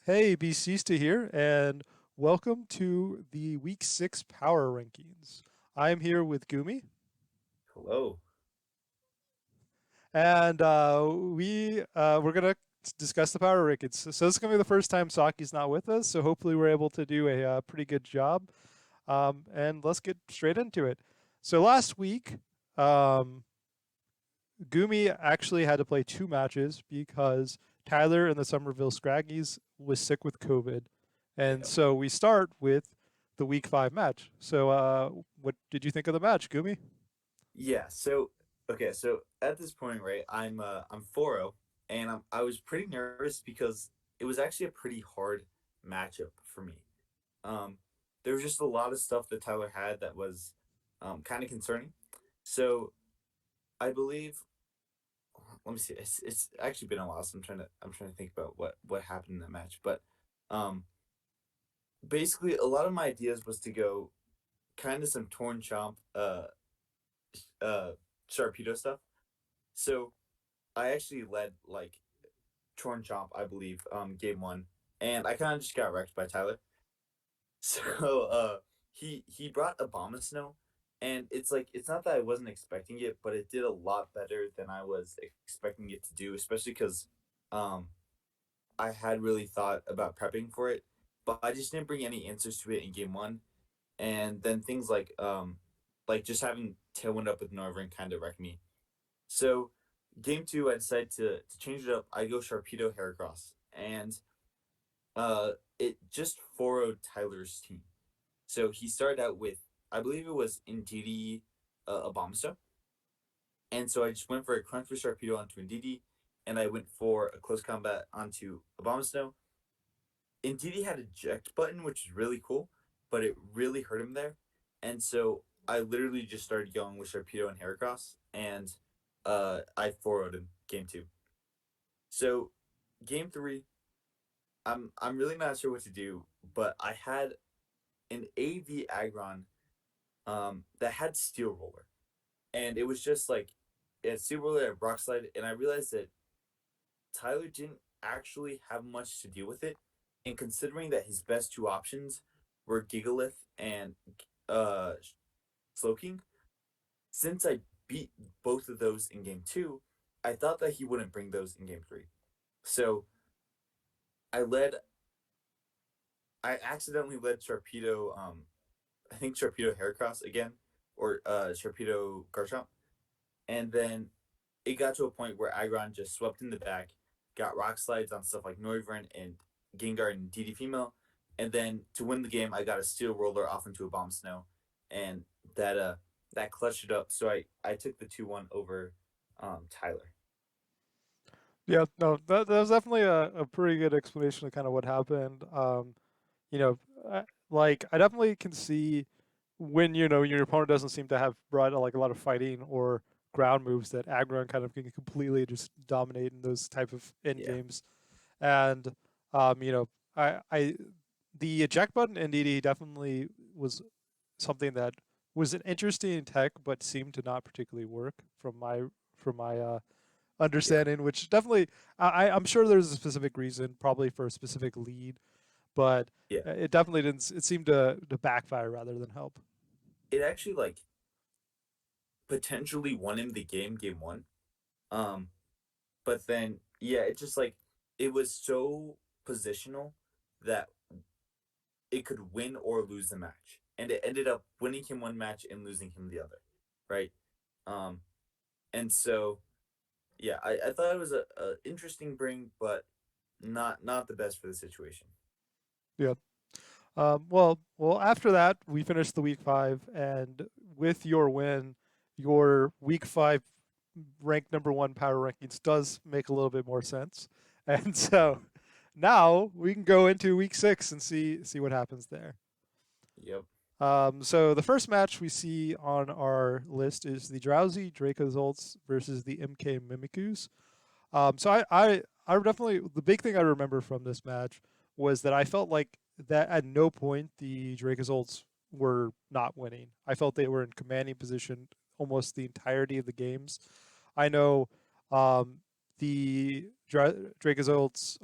Hey, BCista here, and welcome to the Week 6 Power Rankings. I'm here with Gumi, Hello. and we're gonna discuss the Power Rankings. So this is gonna be the first time Saki's not with us, so hopefully we're able to do a pretty good job. And let's get straight into it. So last week, um, Gumi actually had to play two matches because Tyler and the Somerville Scraggies was sick with COVID. And Yeah. so we start with the week 5 match. So what did you think of the match, Gumi? Yeah. So at this point, right, I'm 4-0 and I was pretty nervous because it was actually a pretty hard matchup for me. Um there was just a lot of stuff that Tyler had that was kind of concerning. So I believe let me see. It's actually been a while, so I'm trying to think about what happened in that match. But um basically a lot of my ideas was to go kind of some torn chomp uh Sharpedo stuff. So I actually led like Torn Chomp, I believe, game one, and I kind of just got wrecked by Tyler. So he brought Obama Snow, and it's like it's not that I wasn't expecting it, but it did a lot better than I was expecting it to do, especially because um I had really thought about prepping for it, but I just didn't bring any answers to it in game one, and then things like just having Tailwind up with Northern kind of wrecked me. So game two, I decided to change it up. I go Sharpedo Heracross, and it just 4 Tyler's team. So he started out with, I believe it was Ndidi Abomastar, and so I just went for a crunch for Sharpedo onto Ndidi, and I went for a close combat onto Abomasnow. Ndidi had a eject button, which is really cool, but it really hurt him there, and so I literally just started going with Sharpedo and Heracross, and I 4 him game two. So game three, I'm really not sure what to do, but I had an AV Aggron that had Steel Roller, and it was just like it had Steel Roller at Rock Slide, and I realized that Tyler didn't actually have much to deal with it, and considering that his best two options were Gigalith and uh Slowking, since I beat both of those in game two, I thought that he wouldn't bring those in game three. So I led I accidentally led Sharpedo, I think Sharpedo Heracross again, or Sharpedo Garchomp. And then it got to a point where Aggron just swept in the back, got rock slides on stuff like Noivern and Gengar and DD Female. And then to win the game, I got a Steel Roller off into a Bomb Snow. And that clutched it up. So I took the 2-1 over Tyler. Yeah, no, that was definitely a pretty good explanation of kind of what happened. You know, like I definitely can see when your opponent doesn't seem to have brought like a lot of fighting or ground moves that Aggron kind of can completely just dominate in those type of end Yeah. games. And um, you know, I the eject button in DD definitely was something that was an interesting tech, but seemed to not particularly work from my Yeah. understanding. Which definitely, I'm sure there's a specific reason, probably for a specific lead, but Yeah. it definitely didn't. It seemed to backfire rather than help. It actually like potentially won him the game one. Um, but then yeah, it just like it was so positional that it could win or lose the match, and it ended up winning him one match and losing him the other, right? Um, and so yeah, I thought it was a interesting bring, but not the best for the situation. Yeah. Well. After that, we finished the week 5, and with your win, your week 5 ranked number 1 power rankings does make a little bit more sense. And so now we can go into week 6 and see what happens there. Yep. So the first match we see on our list is the Drowsy Dracozolts versus the MK Mimikus. So I definitely, the big thing I remember from this match was that I felt like that at no point the Dracozolts were not winning. I felt they were in commanding position almost the entirety of the games. I know um, the Dracozolts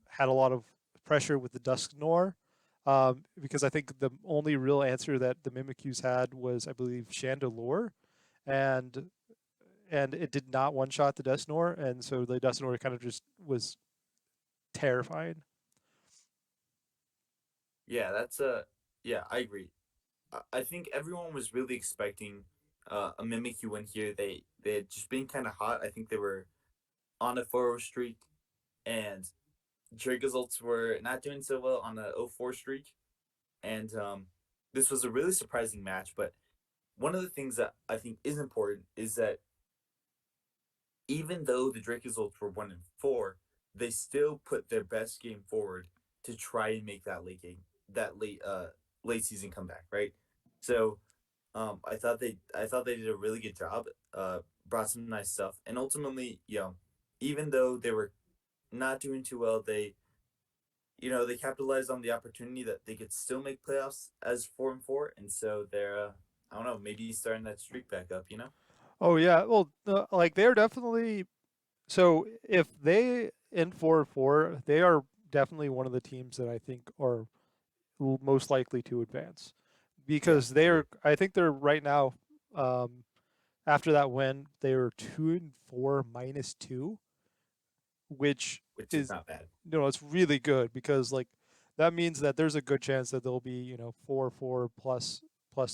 had a lot of pressure with the Dusknoir, because I think the only real answer that the Mimikyus had was, I believe, Chandelure, and it did not one shot the Dusknoir, and so the Dusknoir kind of just was terrifying. Yeah, yeah, I agree. I think everyone was really expecting a Mimikyu win here. They had just been kind of hot. I think they were on a 4-0 streak, and Dragazolts were not doing so well on a 0-4 streak. And this was a really surprising match. But one of the things that I think is important is that even though the Dragazolts were 1-4, they still put their best game forward to try and make that late season comeback, right? So I thought they did a really good job. Brought some nice stuff, and ultimately, even though they were not doing too well, they capitalized on the opportunity that they could still make playoffs as 4-4, and so they're I don't know, maybe starting that streak back up. Oh yeah, well, like they're definitely, so if they end 4-4, they are definitely one of the teams that I think are most likely to advance, Yeah, because they are. agreed. I think they're right now. Um, After that win, they are 2-4 -2, which Which is is, not bad. it's really good, because like that means that there's a good chance that they'll be 4-4 plus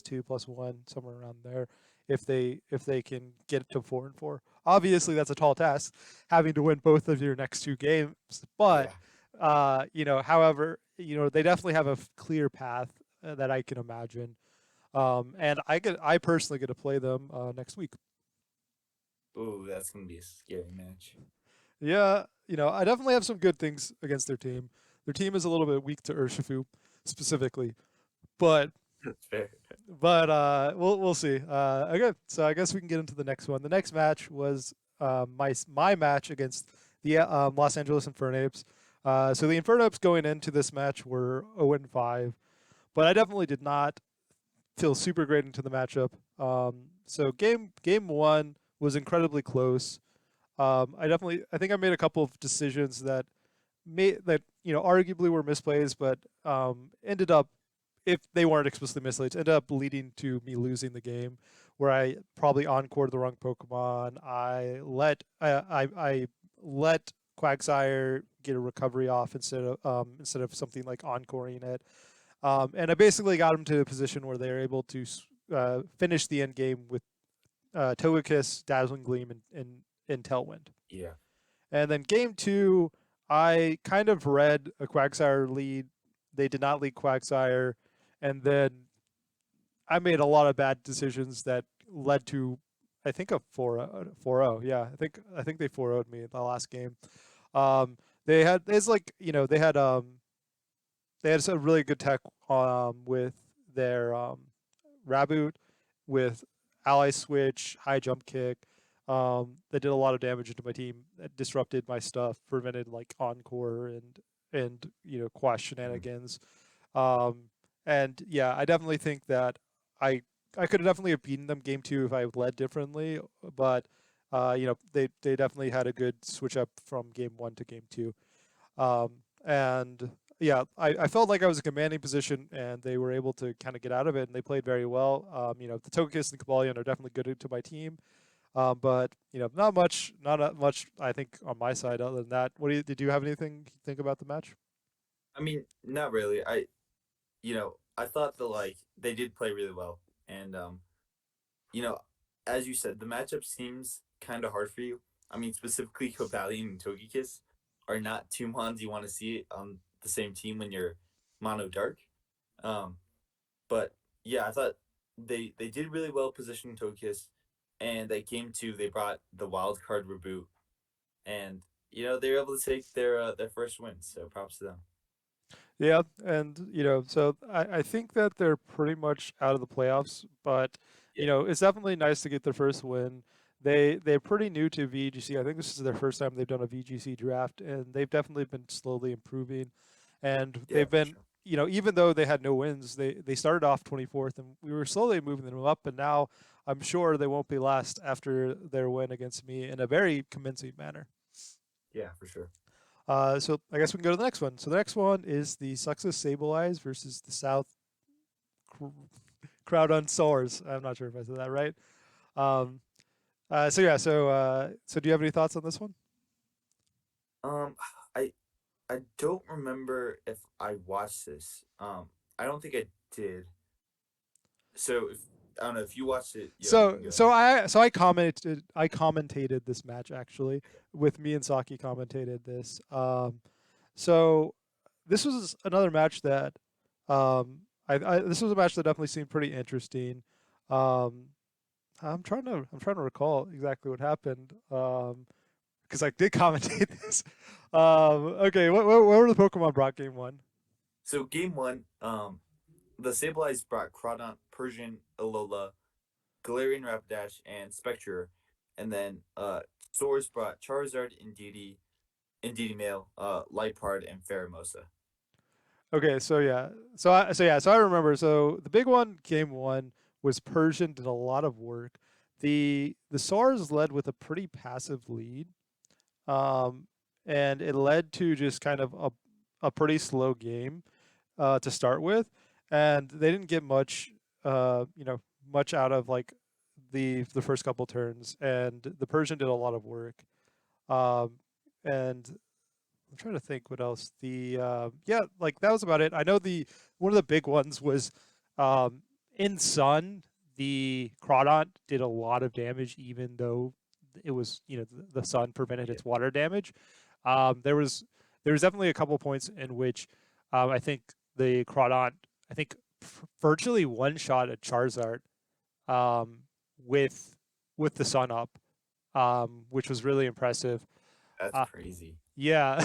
2 plus 1, somewhere around there, if they can get to 4-4. Obviously, that's a tall task, having to win both of your next two games, but Yeah. however, they definitely have a clear path that I can imagine. And I personally get to play them next week. Ooh, that's gonna be a scary match. Yeah, I definitely have some good things against their team. Their team is a little bit weak to Urshifu specifically, but That's fair. we'll see. Okay, so I guess we can get into the next one. The next match was my match against the Los Angeles Infernapes. So the Infernapes going into this match were 0-5, but I definitely did not feel super great into the matchup. So game one was incredibly close. I think I made a couple of decisions that arguably were misplays, but ended up, if they weren't explicitly misplays, ended up leading to me losing the game. Where I probably encored the wrong Pokemon. I let Quagsire get a recovery off instead of something like encoring it. And I basically got him to a position where they were able to finish the end game with Togekiss, Dazzling Gleam, and Tailwind. Yeah. And then game two, I kind of read a Quagsire lead. They did not lead Quagsire. And then I made a lot of bad decisions that led to, I think, a 4-0. Yeah, I think they 4-0'd me in the last game. They had, it's like, they had some really good tech with their Raboot, with Ally Switch, high jump kick. That did a lot of damage into my team. That disrupted my stuff, prevented like encore and quash Mm. shenanigans. Um, and yeah, I definitely think that I I could definitely have beaten them game two if I led differently, but they definitely had a good switch up from game one to game two. And yeah, I felt like I was in a commanding position, and they were able to kind of get out of it, and they played very well. The Togekiss and Kabalion are definitely good to my team, but not much. I think on my side, other than that, did you have anything you think about the match? I mean, not really. I thought that they did play really well, and you know, as you said, the matchup seems kind of hard for you. I mean, specifically, Cobalion and Togekiss are not two mons you want to see on the same team when you're mono dark. Um, but yeah, I thought they did really well positioning Togekiss, and at game two they brought the wild card reboot, and they were able to take their first win. So props to them. Yeah, and so I think that they're pretty much out of the playoffs, but Yeah, it's definitely nice to get their first win. They're pretty new to VGC. I think this is their first time they've done a VGC draft, and they've definitely been slowly improving. And yeah, they've for been, sure. even though they had no wins, they started off 24th, and we were slowly moving them up. And now I'm sure they won't be last after their win against me in a very convincing manner. Yeah, for sure. So I guess we can go to the next one. So the next one is the Success Sableyes versus the South Cr- Crowd on Soars. I'm not sure if I said that right. Um, so yeah, so do you have any thoughts on this one? Um, I I don't remember if I watched this. I don't think I did. So if I don't know if you watched it, yo, you So can go so ahead. I so I commentated this match actually with me and Saki commentated this. So this was another match that I this was a match that definitely seemed pretty interesting. Um, I'm trying to recall exactly what happened. Because I did commentate this. Okay, what were the Pokemon brought game one? So game one, the Sableyes brought Crawdont, Persian, Alola, Galarian Rapidash, and Spectre, and then Source brought Charizard, Indeedee Male, Liepard, and Pheromosa. Okay, so yeah, so I remember. So the big one, game one, was Persian. Did a lot of work. The SARS led with a pretty passive lead, um, and it led to just kind of a pretty slow game to start with, and they didn't get much, much out of like the first couple turns, and the Persian did a lot of work. Um, and I'm trying to think what else. Yeah, like that was about it. I know the one of the big ones was um, in Sun. The Crawdont did a lot of damage, even though it was the sun prevented Yeah, its water damage. There was definitely a couple points in which I think the Crawdont I think virtually one shot at Charizard um, with the sun up, which was really impressive. that's Uh, crazy. yeah.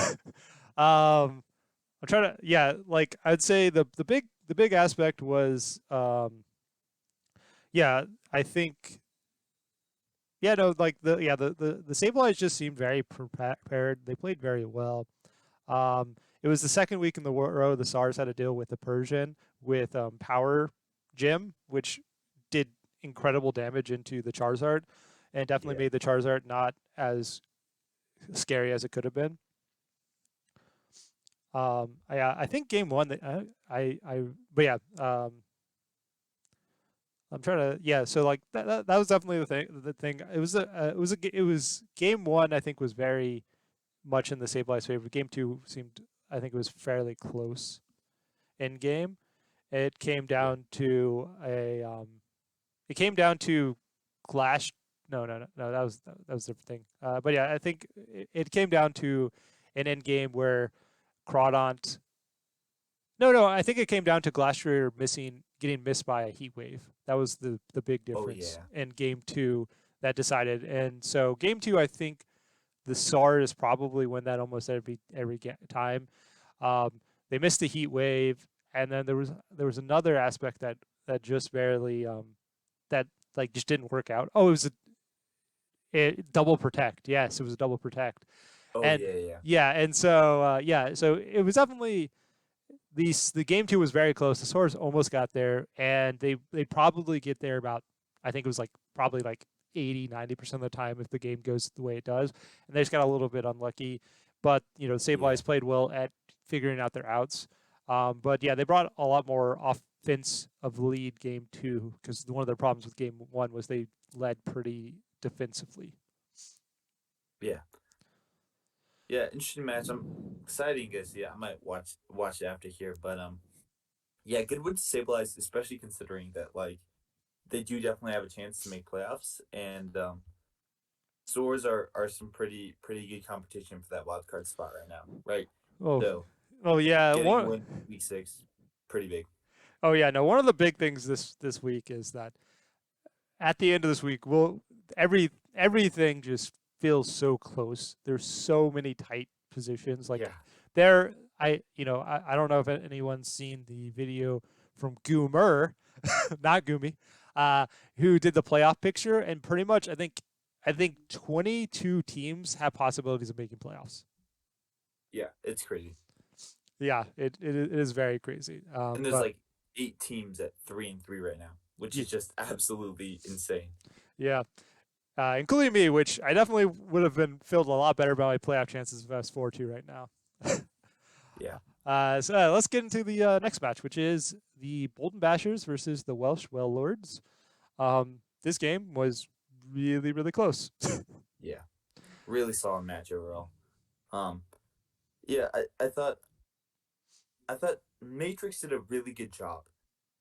I'm trying to yeah, like I'd say the big aspect was yeah, I think yeah, no, like the Sableyes just seemed very prepared. They played very well. It was the second week in the row the SARS had to deal with the Persian with Power Gym, which did incredible damage into the Charizard and definitely Yeah. made the Charizard not as scary as it could have been. I think game one that but yeah, I'm trying to yeah. So like that was definitely the thing. The thing it was game one. I think was very much in the Sabley's favor. Game two seemed I think it was fairly close in game. It came Yeah. down to it came down to Glash. No. That was a different thing. But yeah, I think it came down to an end game where Crawdont. No. I think it came down to Glastrier getting missed by a heat wave. That was the big Oh difference yeah. in game two that decided. And so game two, I think the SARS probably win that almost every time. They missed the heat wave, and then there was another aspect that just barely that like just didn't work out. Oh, it was double protect. Yes, it was a double protect, Oh and yeah. Yeah. yeah, and so yeah, so it was definitely the game two was very close. The Source almost got there, and they probably get there about I think it was like probably like 80-90% of the time if the game goes the way it does, and they just got a little bit unlucky. But Yeah. Sableyes played well at figuring out their outs. But yeah, they brought a lot more offense of lead game two because one of their problems with game one was they led pretty defensively. Yeah. Yeah. Interesting match. I'm excited, guys. Yeah, I might watch it after here. But yeah, good win to Sableyes, especially considering that like they do definitely have a chance to make playoffs, and Swords are some pretty good competition for that wild card spot right now, right? Oh, So oh yeah, getting a one. win week six, pretty big. Oh yeah, no. One of the big things this week is that at the end of this week, everything just feels so close. There's so many tight positions. Like Yeah. there, I don't know if anyone's seen the video from Goomer, not Goomy, who did the playoff picture, and pretty much I think 22 teams have possibilities of making playoffs. Yeah, it's crazy. Yeah, it is very crazy. And there's But like 8 teams at 3-3 right now, which yeah, is just absolutely insane. yeah. including me, which I definitely would have been filled a lot better by my playoff chances if I was 4-2 right now. Yeah. Let's get into the next match, which is the Bolton Bashers versus the Welsh Well Lords. This game was really, really close. Yeah. Really solid match overall. Um, yeah, I thought Matrix did a really good job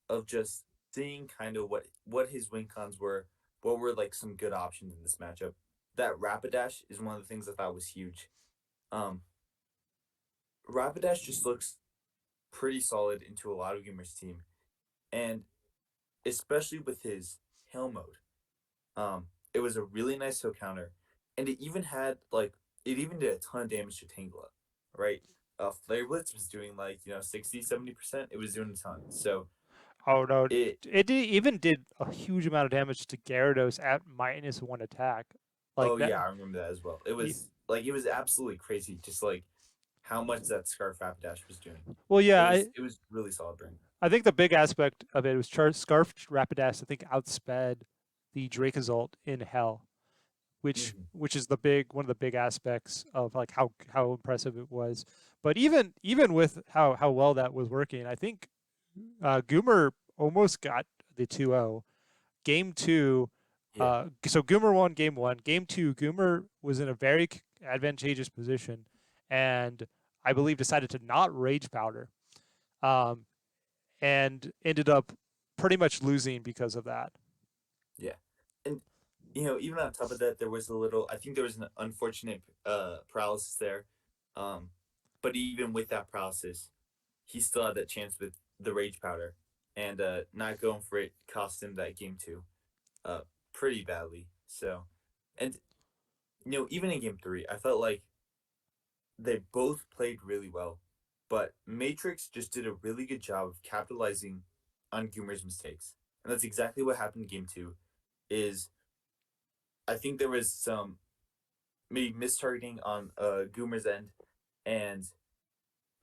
of just seeing kind of what his win cons were, what were like some good options in this matchup. That Rapidash is one of the things I thought was huge. Um, Rapidash just looks pretty solid into a lot of gamers' team, and especially with his hail mode, it was a really nice hill counter, and it even did a ton of damage to Tangela, right? Flare Blitz was doing like 60-70%. It was doing a ton. So Oh no, it even did a huge amount of damage to Gyarados at -1 attack, like oh that. yeah, I remember that as well. It was absolutely crazy, just like how much that Scarf Rapidash was doing. Well, It yeah, was it was really solid brain. I think the big aspect of it was Scarf Rapidash. I think outsped the Dracozolt in Hell, Hmm. which is the big one of the big aspects of like how impressive it was. But even with how well that was working, I think Goomer almost got the 2-0. Game two, Yeah, so Goomer won game one. Game two, Goomer was in a very advantageous position, and I believe decided to not rage powder, um, and ended up pretty much losing because of that. yeah, and even on top of that, there was I think there was an unfortunate paralysis there, um, but even with that paralysis, he still had that chance with the rage powder, and not going for it cost him that game two, uh, pretty badly. So, and even in game three, I felt like they both played really well, but Matrix just did a really good job of capitalizing on Goomer's mistakes, and that's exactly what happened in game two. Is I think there was some maybe mistargeting on Goomer's end, and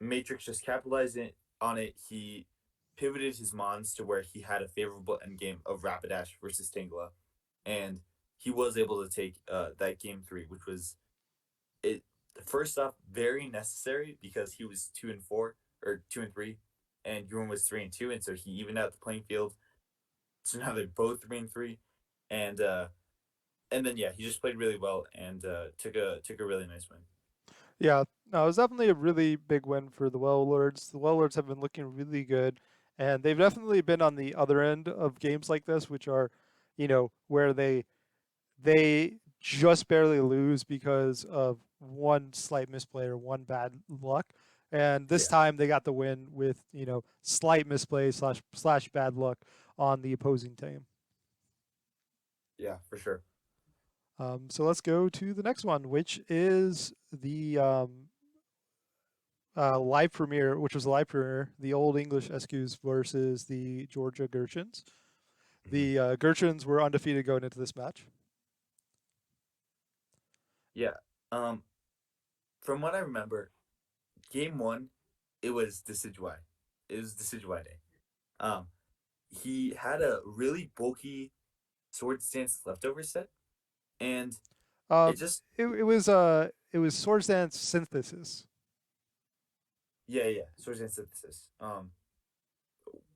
Matrix just capitalized on it. He pivoted his mons to where he had a favorable endgame of Rapidash versus Tangela, and he was able to take that game three, which was it. First off, very necessary because he was 2-4 or 2-3, and Ewan was 3-2, and so he evened out the playing field. So now they're both 3-3, and and then yeah, he just played really well and took a really nice win. Yeah, no, it was definitely a really big win for the Well Lords. The Well Lords have been looking really good, and they've definitely been on the other end of games like this, which are, where they just barely lose because of one slight misplay or one bad luck. And this Yeah, time they got the win with, slight misplay slash bad luck on the opposing team. yeah, for sure. So let's go to the next one, which is the live premiere, which was a live premiere, the Old English Eskoos versus the Georgia Gherkins. Hmm. The Gherkins were undefeated going into this match. Yeah. Um, from what I remember, game one, it was Decidueye. It was Decidueye day. Um, he had a really bulky sword stance leftover set, and Uh, it just it was Swords Dance Synthesis. yeah, sword stance synthesis.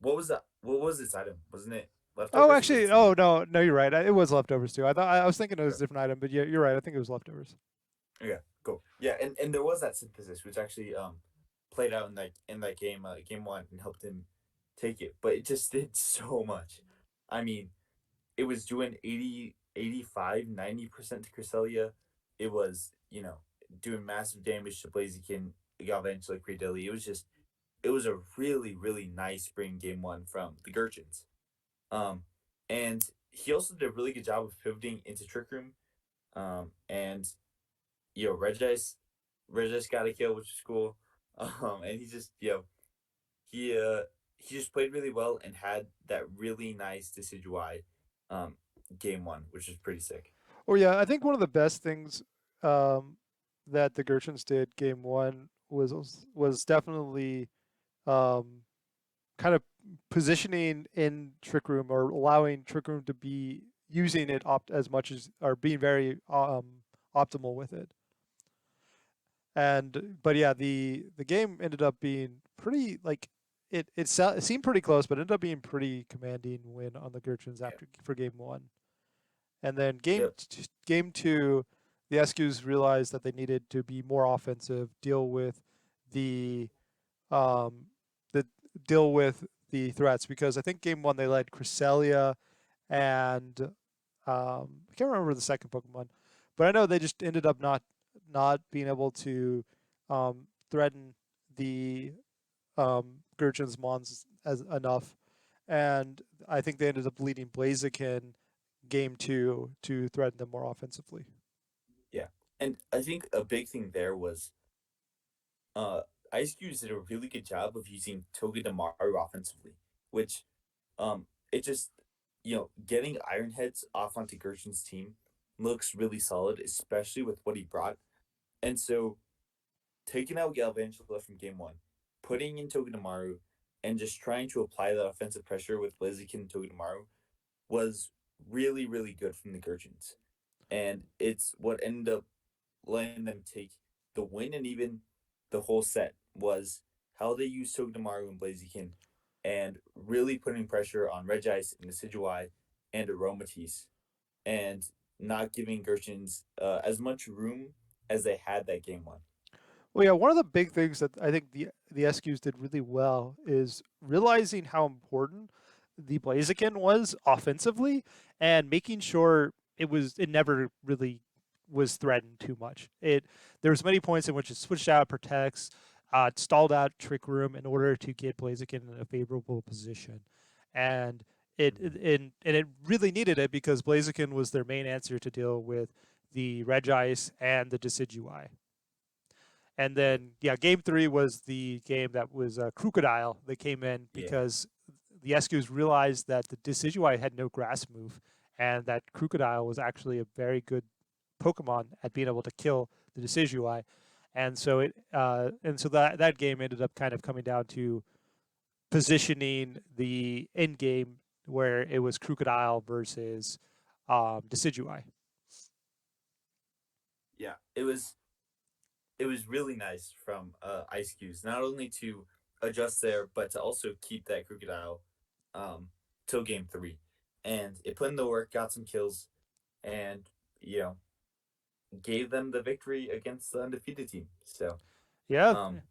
What was that? What was its item? Wasn't it Oh, leftovers or was actually, it something? oh no, you're right. It was leftovers too. I was thinking it was Okay. a different item, but yeah, you're right. I think it was leftovers. Yeah, cool. Yeah, and there was that synthesis which actually played out in that game game one and helped him take it, but it just did so much. I mean, it was doing 80, 85, 90% to Cresselia. It was, doing massive damage to Blaziken, eventually Cradilly. It was a really, really nice spring game one from the Gurchins. Um, and he also did a really good job of pivoting into Trick Room. And, Regis got a kill, which is cool. And he just, he, uh, he just played really well and had that really nice Decidueye um, game one, which is pretty sick. Oh yeah, I think one of the best things um, that the Gherkins did game one was definitely um, kind of positioning in Trick Room or allowing Trick Room to be using it as much as or being very optimal with it. And but yeah, the game ended up being pretty like it seemed pretty close, but ended up being pretty commanding win on the Gurchins Yeah. after for game one. And then Yep. game two, the SQs realized that they needed to be more offensive, the um the deal with the threats because I think game one they led Cresselia and I can't remember the second Pokemon, but I know they just ended up not being able to threaten the Gurchin's Mons as enough, and I think they ended up leading Blaziken game two to threaten them more offensively. Yeah. And I think a big thing there was uh Ice Cubes did a really good job of using Togedemaru offensively, which it just getting Iron Heads off onto Gerson's team looks really solid, especially with what he brought. And so taking out Galvantula from game one, putting in Togedemaru, and just trying to apply that offensive pressure with Blaziken and Togedemaru was really, really good from the Gurchins. And it's what ended up letting them take the win and even the whole set was how they used Togedemaru and Blaziken and really putting pressure on Regice and Decidueye and Aromatisse and not giving Gurchins as much room as they had that game one. Well, yeah, one of the big things that I think the SQs did really well is realizing how important the Blaziken was offensively and making sure it never really was threatened too much. There was many points in which it switched out protects, stalled out Trick Room in order to get Blaziken in a favorable position, and it really needed it because Blaziken was their main answer to deal with the Regice and the Decidueye. And Yep. then, yeah, game three was the game that was Crocodile that came in Yeah. because the SQs realized that the Decidueye had no grass move and that Crocodile was actually a very good Pokemon at being able to kill the Decidueye. And so that game ended up kind of coming down to positioning the end game where it was Crocodile versus Decidueye. Yeah. It was really nice from Ice Cubes not only to adjust there, but to also keep that Crocodile um, till game three. And it put in the work, got some kills, and you know gave them the victory against the undefeated team. So, Yeah, um,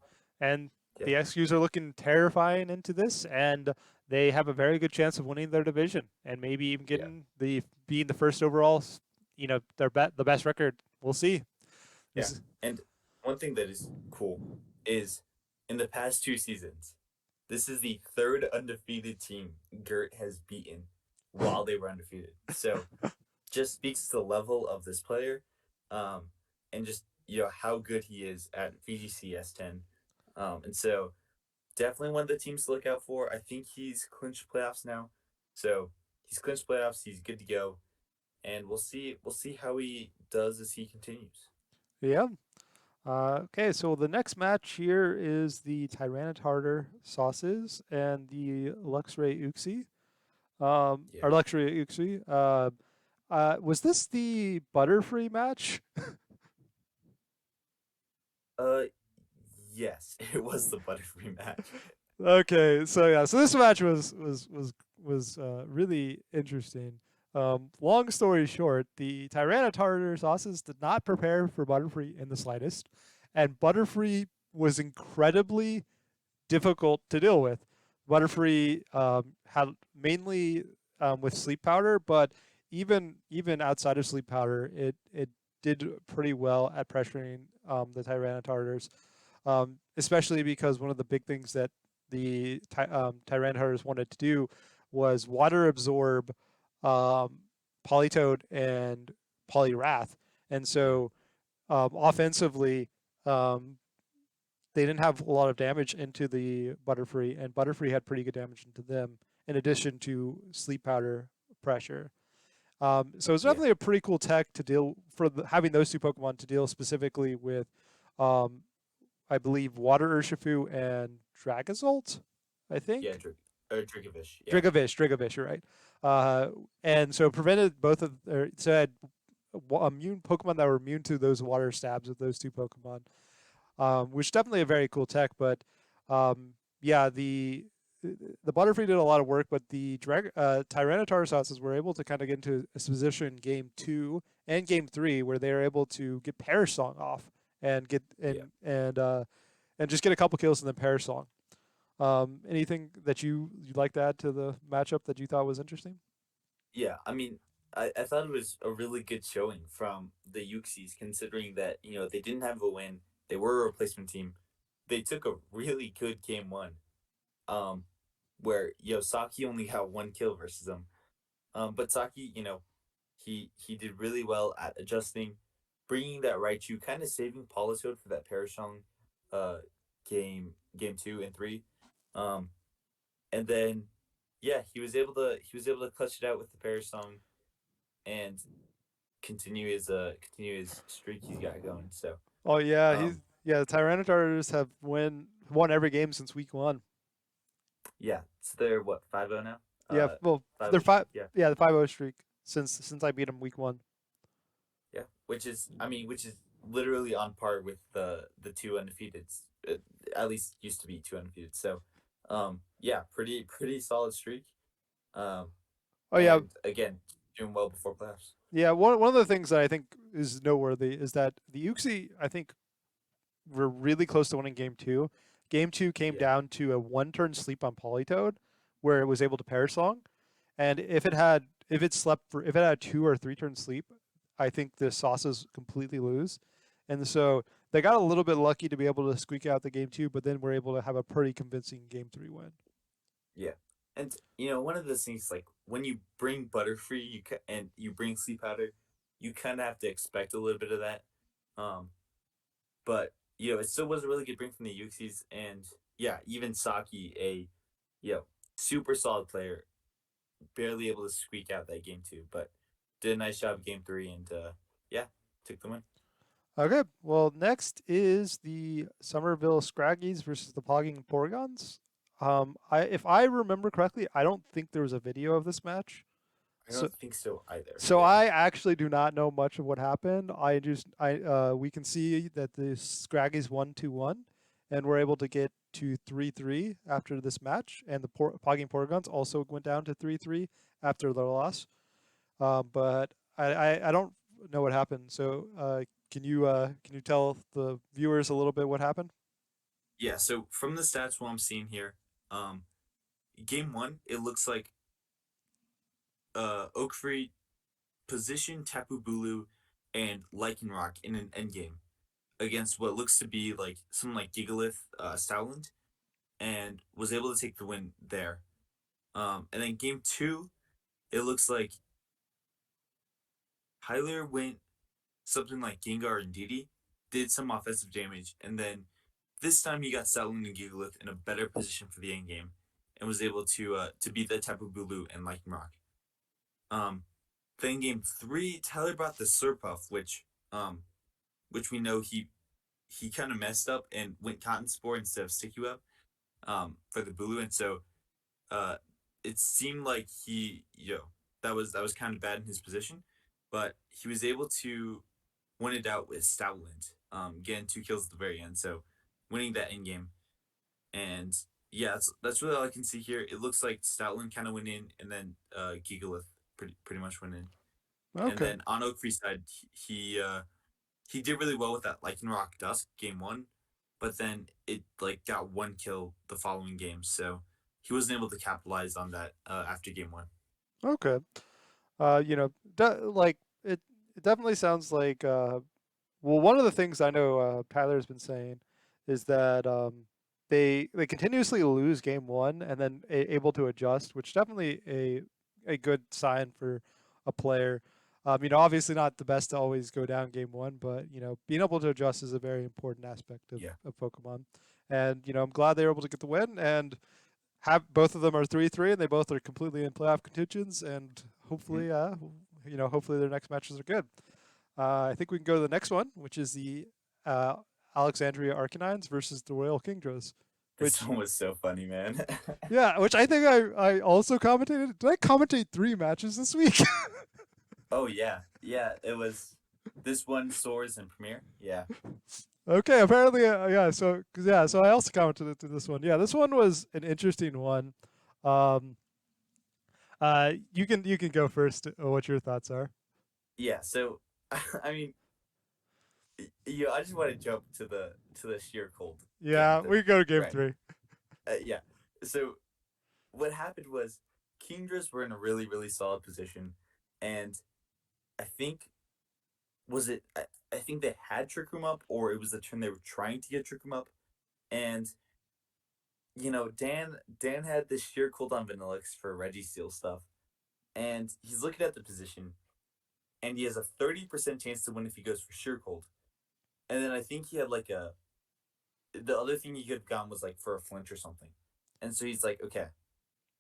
and yeah, the XQs are looking terrifying into this, and they have a very good chance of winning their division and maybe even yeah, getting the being the first overall. The best record. We'll see. yeah. This, And one thing that is cool is in the past 2 seasons, this is the third undefeated team Gert has beaten while they were undefeated. So, just speaks to the level of this player, um, and just how good he is at VGC S10. And so definitely one of the teams to look out for. I think he's clinched playoffs now, so he's clinched playoffs. He's good to go, and we'll see. We'll see how he does as he continues. yeah. Okay, so the next match here is the Tyranitartar Sauces and the Luxray Uxie. Yeah. Or Luxray Uxie. Was this the Butterfree match? Uh, yes, it was the Butterfree match. Okay, so yeah, so this match was really interesting. Long story short, the Tyranitartar sauces did not prepare for Butterfree in the slightest, and Butterfree was incredibly difficult to deal with. Butterfree had mainly with sleep powder, but even outside of sleep powder, it did pretty well at pressuring the Tyrannotartars, especially because one of the big things that the Tyrannosaurus wanted to do was water absorb um, Polytoad and Poliwrath. And Yeah, so offensively, um, they didn't have a lot of damage into the Butterfree, and Butterfree had pretty good damage into them, in addition to Sleep Powder pressure. So it's yeah, definitely a pretty cool tech to deal for having those two Pokemon to deal specifically with um, I believe Water Urshifu and Dragozolt, I yeah. think. or Dracovish. Yeah, Dragovish, you're right. Uh, and so prevented both of or so had immune Pokemon that were immune to those water stabs with those two Pokemon, which is definitely a very cool tech. But yeah, the Butterfree did a lot of work, but the Tyranitar were able to kind of get into a position in game two and game three where they were able to get Perish Song off and get yeah, and just get a couple kills in the Perish Song. Anything that you'd like to add to the matchup that you thought was interesting? yeah. I mean, I thought it was a really good showing from the Uxies, considering that they didn't have a win. They were a replacement team. They took a really good game one, um, where Saki only got one kill versus them. But Saki, he did really well at adjusting, bringing that Raichu, kind of saving Politoed for that Parashong, uh, game two and three, um, and then yeah, he was able to clutch it out with the Parashong and continue his streak he's got going. So Oh yeah, um, the Tyranitars have won every game since week one. yeah, so they're what 5-0 now, Yeah, well, 5-0 they're five. streak, yeah. Yeah, the 5-0 streak since I beat them week one. Yeah, which is literally on par with the two undefeated. uh, At least used to be two undefeated. So, yeah, pretty solid streak. Um, Oh yeah, and again, doing well before playoffs. yeah. One of the things that I think is noteworthy is that the Uxie I think were really close to winning game two. Game two came Yeah, down to a one turn sleep on Politoed, where it was able to pair song. And if it had 2 or 3 turn sleep, I think the sauces completely lose. And so they got a little bit lucky to be able to squeak out the game two, but then were able to have a pretty convincing game three win. yeah. And one of those things, like when you bring Butterfree, and you bring Sleep Powder, you kind of have to expect a little bit of that. Um, but it still was a really good bring from the Uxies, and yeah, even Saki, a super solid player, barely able to squeak out that game two, but did a nice job game three, and yeah, took the win. Okay, well, next is the Somerville Scraggies versus the Pogging Porgons. If I remember correctly, I don't think there was a video of this match. I So, don't think so either. So Yeah, I actually do not know much of what happened. We can see that the Scraggies won 2-1, and were able to get to 3-3 after this match, and the Pogging Porgons also went down to 3-3 after their loss. But I don't know what happened. So can you tell the viewers a little bit what happened? yeah. So from the stats, what I'm seeing here, um, game one, it looks like Oakfree positioned Tapu Bulu and Lycanroc in an endgame against what looks to be like someone like Gigalith, Stoutland, and was able to take the win there. And then game two, it looks like Hyler went something like Gengar and Didi, did some offensive damage, and then this time he got Stoutland and Gigalith in a better position for the end game, and was able to beat the Tapu Bulu and Lycanroc. Um, then game three, Tyler brought the Slurpuff, which we know he kind of messed up and went Cotton Spore instead of Sticky Web, for the Bulu, and so uh, it seemed like that was kind of bad in his position, but he was able to win it out with Stoutland, getting 2 kills at the very end, so winning that in game. And yeah, that's really all I can see here. It looks like Stoutland kind of went in, and then Gigalith pretty much went in. And Okay. then on Oakfree's side, he did really well with that Lycanroc Dusk game one, but then it like got 1 kill the following game, so he wasn't able to capitalize on that after game one. Okay. Like it definitely sounds like well, one of the things I know Tyler's been saying is that they continuously lose game one and then able to adjust, which definitely a good sign for a player. Obviously not the best to always go down game one, but being able to adjust is a very important aspect of, Yeah. of Pokemon. And I'm glad they were able to get the win and have both of them are 3-3 and they both are completely in playoff contentions and Mhm. hopefully their next matches are good. I think we can go to the next one, which is the uh, Alexandria Arcanines versus the Royal Kingdras. This which one was so funny, man. yeah, which I think I also commentated. Did I commentate 3 matches this week? Oh yeah, yeah. It was this one soars in Premiere. Yeah, Okay, apparently, yeah. So, yeah, so I also commented to this one. Yeah, this one was an interesting one. Um, you can go first. What your thoughts are? yeah. So, I mean, you. I just want to jump to the sheer cold game Yeah, thing, we go to game right? 3. Yeah. So what happened was Kingdras were in a really solid position, and I think was it. I think they had Trick Room up, or it was the turn they were trying to get Trick Room up, and Dan had this sheer cold on Vanillix for Reggie Steel stuff, and he's looking at the position, and he has a 30% chance to win if he goes for sheer cold, and then I think he had like a the other thing he could have gone was like for a flinch or something, and so he's like, okay,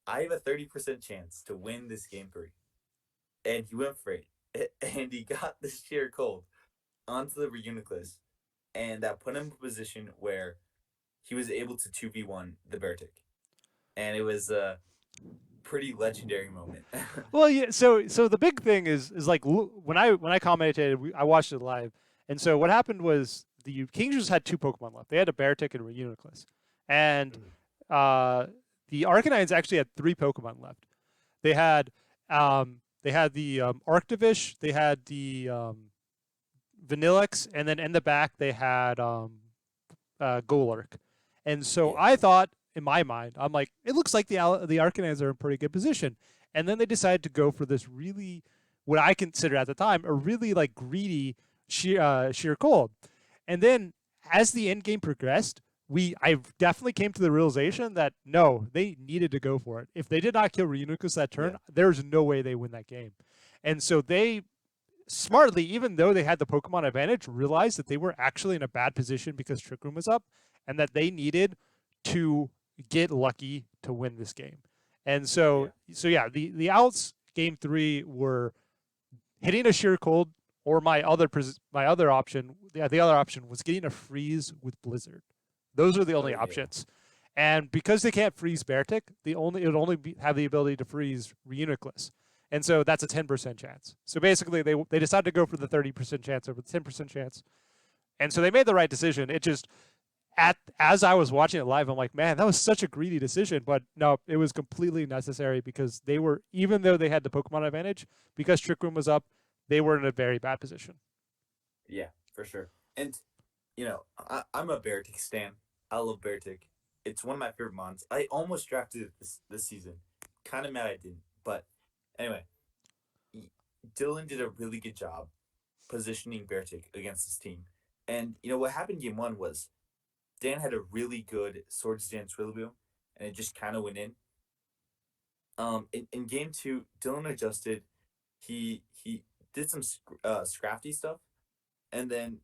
I have a 30% chance to win this game three, and he went for it, and he got the sheer cold onto the Reuniclus, and that put him in a position where he was able to 2v1 the Beartic, and it was a pretty legendary moment. Well, yeah. So the big thing is like when I commentated, I watched it live, and so what happened was the Kings just had 2 Pokemon left. They had a Beartic and a Reuniclus, and Mhm. uh, the Arcanines actually had 3 Pokemon left. They had the Arctivish, they had the Vanillix, and then in the back they had Golurk. And so Yeah, I thought, in my mind, I'm like, it looks like the Arcanines are in pretty good position. And then they decided to go for this really, what I consider at the time, a really like greedy sheer cold. And then as the end game progressed, I definitely came to the realization that no, they needed to go for it. If they did not kill Reuniclus that yeah, turn, there's no way they win that game. And so they smartly, even though they had the Pokemon advantage, realized that they were actually in a bad position because Trick Room was up, and that they needed to get lucky to win this game. And yeah, so yeah, the outs game 3 were hitting a sheer cold, or my other option. The other option was getting a freeze with Blizzard. Those are the oh only yeah, options. And because they can't freeze Beartic, it would only have the ability to freeze Reuniclus. And so that's a 10% chance. So basically, they decided to go for the 30% chance over the 10% chance. And so they made the right decision. It just, as I was watching it live, I'm like, man, that was such a greedy decision. But no, it was completely necessary because they were, even though they had the Pokemon advantage, because Trick Room was up, they were in a very bad position. yeah, for sure. And I'm a Beartic stan. I love Beartic. It's one of my favorite mons. I almost drafted it this season. Kind of mad I didn't, but anyway, Dylan did a really good job positioning Beartic against his team. And what happened game one was Dan had a really good Swords Dance Rillaboom, and it just kind of went in. In game two, Dylan adjusted. He did some scrafty stuff, and then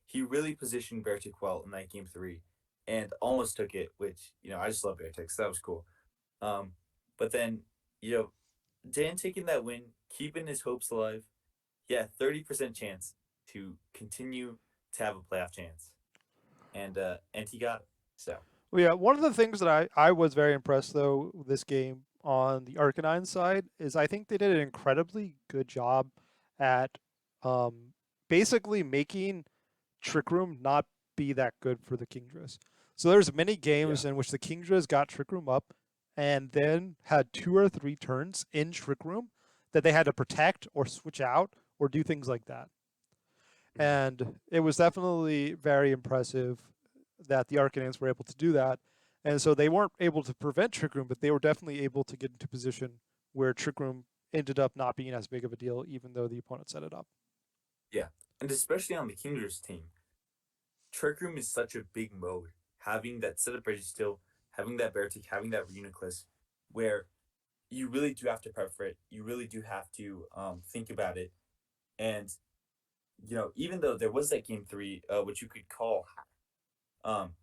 he really positioned Beartic well in that game three, and almost took it. Which I just love Beartic, so that was cool. Um, but then you know Dan taking that win, keeping his hopes alive. Yeah, 30% chance to continue to have a playoff chance, and he got it. So Well, yeah, one of the things that I was very impressed though with this game on the Arcanine side is I think they did an incredibly good job at um, basically making Trick Room not be that good for the Kingdras. So there's many yeah, games in which the Kingdras got Trick Room up and then had 2 or 3 turns in Trick Room that they had to protect or switch out or do things like that. mhm, And it was definitely very impressive that the Arcanines were able to do that. And so they weren't able to prevent Trick Room, but they were definitely able to get into position where Trick Room ended up not being as big of a deal, even though the opponent set it up. yeah, and especially on the Kingers team, Trick Room is such a big mode. Having that setup ready still, having that Beartic, having that Reuniclus, where you really do have to prep for it. You really do have to think about it. And even though there was that game three, which you could call, um,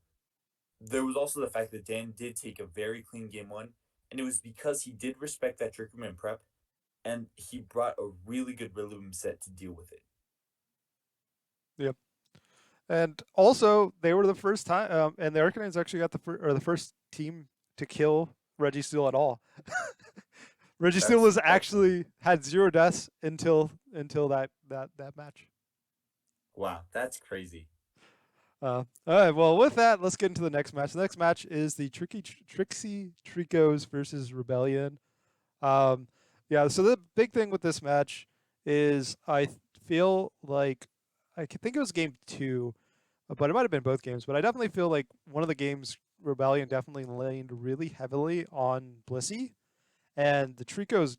there was also the fact that Dan did take a very clean game one, and it was because he did respect that Trick Room and prep, and he brought a really good Rillaboom set to deal with it. Yep. And also, they were the first time, and the Arcanines actually got the first team to kill Registeel at all. Registeel was That's actually had 0 deaths until that match. wow, that's crazy. All right, well, with that, let's get into the next match. The next match is the Trixie Tricos versus Rebellion. Um, yeah, so the big thing with this match is feel like I think it was game two, but it might have been both games. But I definitely feel like one of the games Rebellion definitely leaned really heavily on Blissey, and the Tricos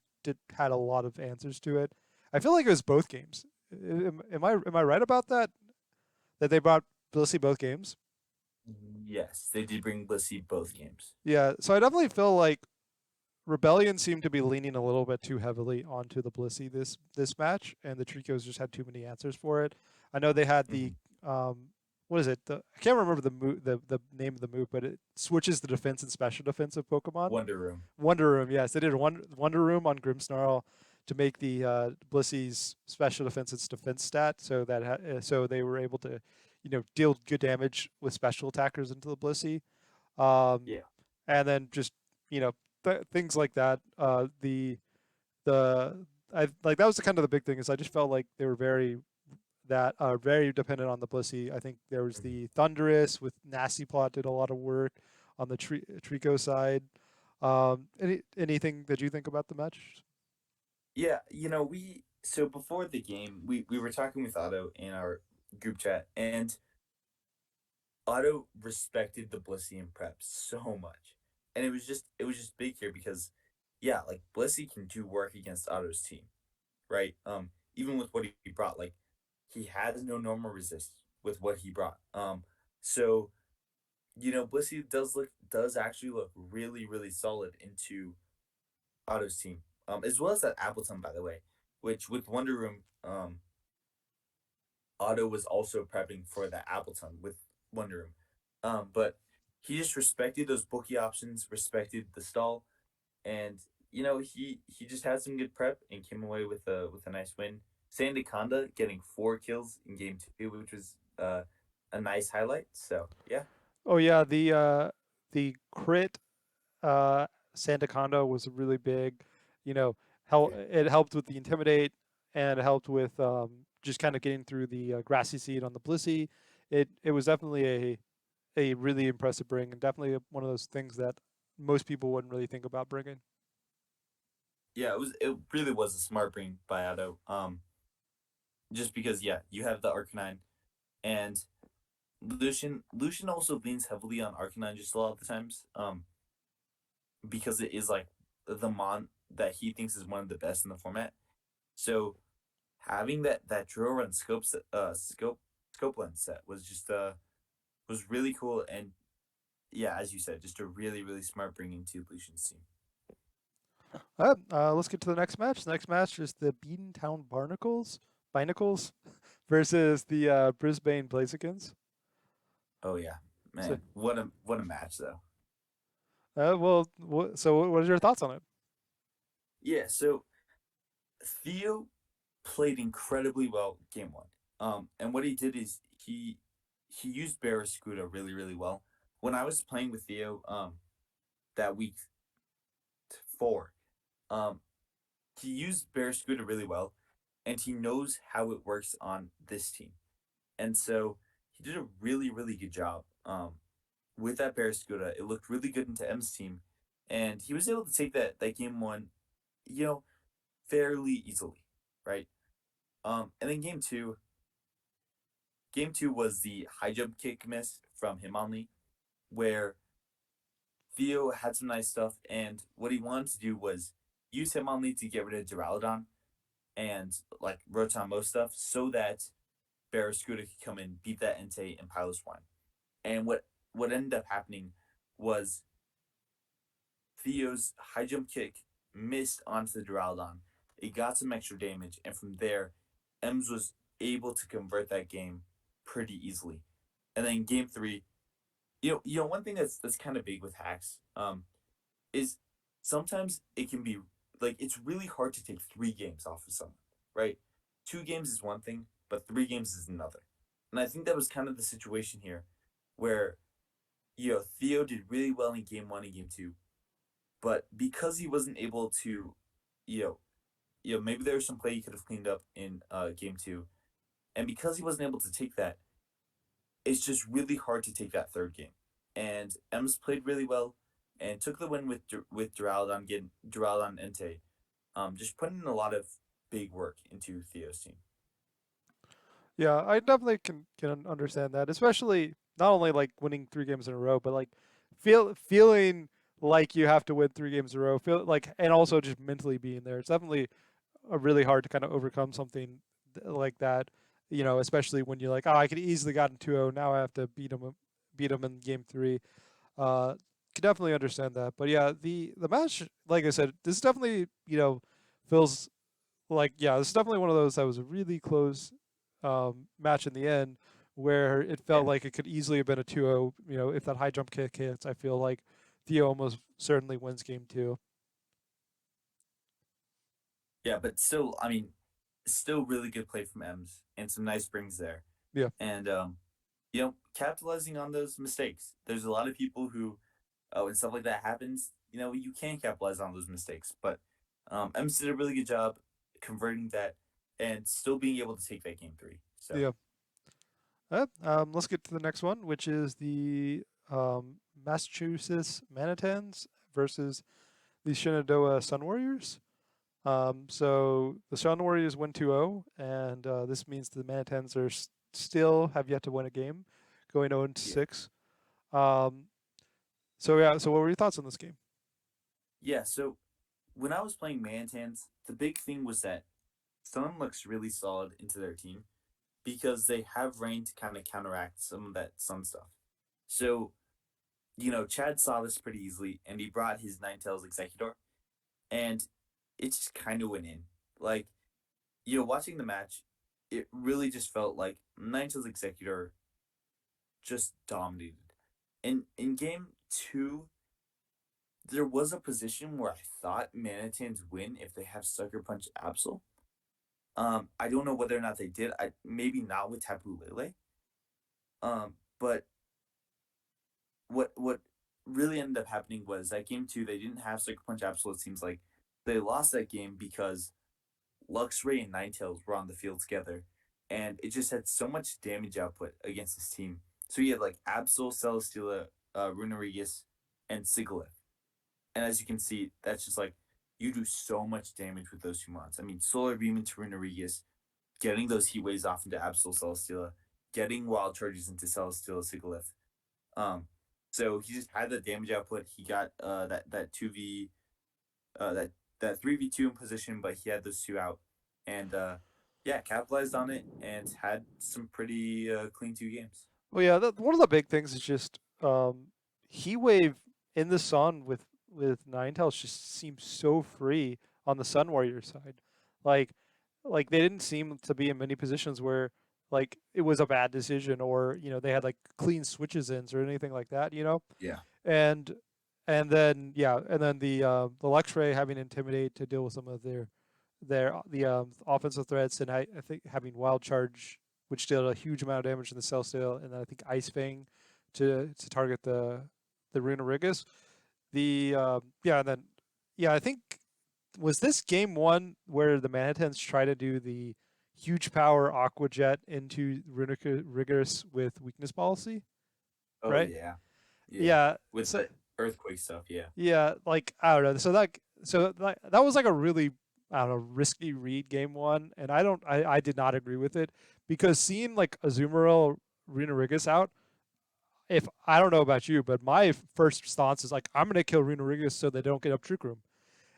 had a lot of answers to it. I feel like it was both games. Am I right about that? That they brought Blissey both games? Yes, they did bring Blissey both games. Yeah, so I definitely feel like Rebellion seemed to be leaning a little bit too heavily onto the Blissey this match, and the Tricos just had too many answers for it. I know they had the Hmm. what is it? I can't remember the name of the move, but it switches the defense and special defense of Pokemon. Wonder Room. Wonder Room, yes, they did Wonder Room on Grimmsnarl to make the Blissey's special defense its defense stat, so they were able to, deal good damage with special attackers into the Blissey. Um, Yeah. and then just you know things like that. The I like that was the kind of the big thing is I just felt like they were very dependent on the Blissey. I think there was Mhm. the Thunderous with Nasty Plot did a lot of work on the Trico side. Anything that you think about the match? Yeah, we so before the game, we were talking with Otto in our group chat, and Otto respected the Blissey and prep so much. And it was just big here because yeah, like Blissey can do work against Otto's team, right? Even with what he brought, like he has no normal resist with what he brought. So Blissey does actually look really, really solid into Otto's team. As well as that Appleton, by the way, which with Wonder Room, Otto was also prepping for that Appleton with Wonder Room. But he just respected those bookie options, respected the stall, and he just had some good prep and came away with a nice win. Sandaconda getting 4 kills in game two, which was a nice highlight. So yeah, Oh yeah, the crit Sandaconda was really big. You know, yeah, it helped with the intimidate and it helped with just kind of getting through the grassy seed on the Blissey. It was definitely a really impressive bring and definitely one of those things that most people wouldn't really think about bringing. yeah. It really was a smart bring by Otto. Just because yeah, you have the Arcanine and Lucian also leans heavily on Arcanine just a lot of the times. Because it is like the mon that he thinks is one of the best in the format. So having that drill run scope lens set was just was really cool and yeah, as you said, just a really really smart bringing to Lucian's team. All right, let's get to the next match. The next match is the Beatontown Binacles versus the Brisbane Blazekins. Oh yeah, So, man, what a match though. so what are your thoughts on it? Yeah, so Theo played incredibly well game one. And what he did is he used Barraskewda really really well. When I was playing with Theo, that week four, um, he used Barraskewda really well, and he knows how it works on this team. And so he did a really really good job. With that Barraskewda, it looked really good into M's team, and he was able to take that game one, you know, fairly easily, right? And then game two was the high jump kick miss from Himonli, where Theo had some nice stuff, and what he wanted to do was use Himonli to get rid of Duraludon and like Rotom Mo stuff so that Barraskewda could come in, beat that Entei and Piloswine. And what ended up happening was Theo's high jump kick missed onto the Duraludon. It got some extra damage, and from there, Ems was able to convert that game pretty easily. And then game three, one thing that's kind of big with hacks, is sometimes it can be like it's really hard to take 3 games off of someone, right? 2 games is one thing, but 3 games is another. And I think that was kind of the situation here, where Theo did really well in game one and game two, but because he wasn't able to, you know, maybe there was some play he could have cleaned up in game two, and because he wasn't able to take that, it's just really hard to take that third game. And Ems played really well and took the win with Duraldon Ente, just putting in a lot of big work into Theo's team. Yeah, I definitely can understand that, especially not only like winning 3 games in a row, but like feeling like you have to win 3 games in a row. Feel like, and also just mentally being there. It's definitely really hard to kind of overcome something like that. Especially when you're like, oh, I could easily gotten 2-0. Now I have to beat them in game three. Uh, can definitely understand that. But yeah, the match, like I said, this definitely feels like, yeah, this is definitely one of those that was a really close match in the end, where it felt Yeah, like it could easily have been a 2-0. If that high jump kick hits, I feel like Theo almost certainly wins game two. yeah, but still, I mean, still really good play from Ems and some nice brings there, Yeah. and capitalizing on those mistakes. There's a lot of people who, when stuff like that happens, you can capitalize on those mistakes, but Ems did a really good job converting that and still being able to take that game three. So Yeah. Let's get to the next one, which is the Massachusetts Manatens versus the Shenandoah Sun Warriors. So the Sun Warriors win 2-0, and this means the Manitens are still have yet to win a game, going 0 yeah, 6. Um, so yeah, so what were your thoughts on this game? yeah. So when I was playing Manitans, the big thing was that Sun looks really solid into their team because they have rain to kind of counteract some of that Sun stuff. So Chad saw this pretty easily, and he brought his Ninetales Executor, and it just kind of went in. Like, watching the match, it really just felt like Ninetales Executor just dominated. And in game two, there was a position where I thought Manitans win if they have Sucker Punch Absol. I don't know whether or not they did. I maybe not with Tapu Lele. But what really ended up happening was that game two they didn't have Sucker Punch Absol. It seems like they lost that game because Luxray and Ninetales were on the field together, and it just had so much damage output against this team. So he had like Absol, Celesteela, Runerigus, and Sigilyph. And as you can see, that's just like you do so much damage with those two mons. I mean, Solar Beam into Runerigus, getting those Heat Waves off into Absol, Celesteela, getting Wild Charges into Celesteela, Sigilyph. Um, so he just had the damage output. He got that 2v that 3v2 in position, but he had those two out, and yeah, capitalized on it and had some pretty clean 2 games. Well, yeah, one of the big things is just Heat Wave in the sun with Ninetales just seems so free on the Sun Warrior side. Like like they didn't seem to be in many positions where like it was a bad decision, or they had like clean switches ins or anything like that. Yeah, And then the Luxray having Intimidate to deal with some of the offensive threats, and I think having Wild Charge, which did a huge amount of damage in the Cell Steel, and then I think Ice Fang to target the Runerigus. And then I think, was this game one where the Manhatans try to do the huge power Aqua Jet into Runerigus with weakness policy, oh right? yeah, yeah, Yeah. with So the earthquake stuff. Yeah, yeah, like I don't know. So that was like a really, I don't know, risky read game one, and I did not agree with it, because seeing like Azumarill Runerigus out, if I don't know about you, but my first stance is like, I'm gonna kill Runerigus so they don't get up Trick Room,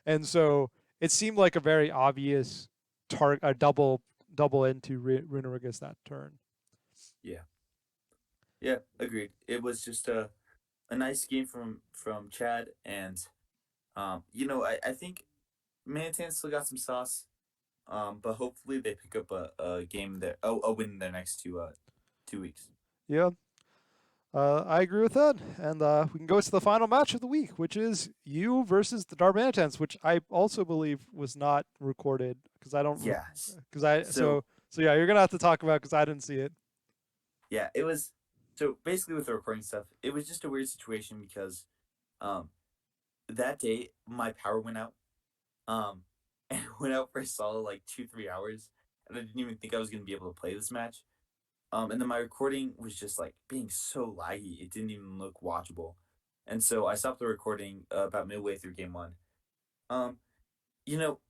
and so it seemed like a very obvious a double into Runerigus that turn. yeah, yeah. Agreed. It was just a nice game from Chad, and I think Mantan still got some sauce. But hopefully they pick up a game there, a win in their next 2 weeks. Yeah, I agree with that, and we can go to the final match of the week, which is you versus the Darmanitans, which I also believe was not recorded because I don't, Yes. because I So so yeah, you're gonna have to talk about because I didn't see it. yeah, it was. So basically, with the recording stuff, it was just a weird situation because um, that day my power went out, um, and it went out for a solid like 2 3 hours, and I didn't even think I was gonna be able to play this match. And then my recording was just like being so laggy, it didn't even look watchable, and so I stopped the recording about midway through game one. Um, you know,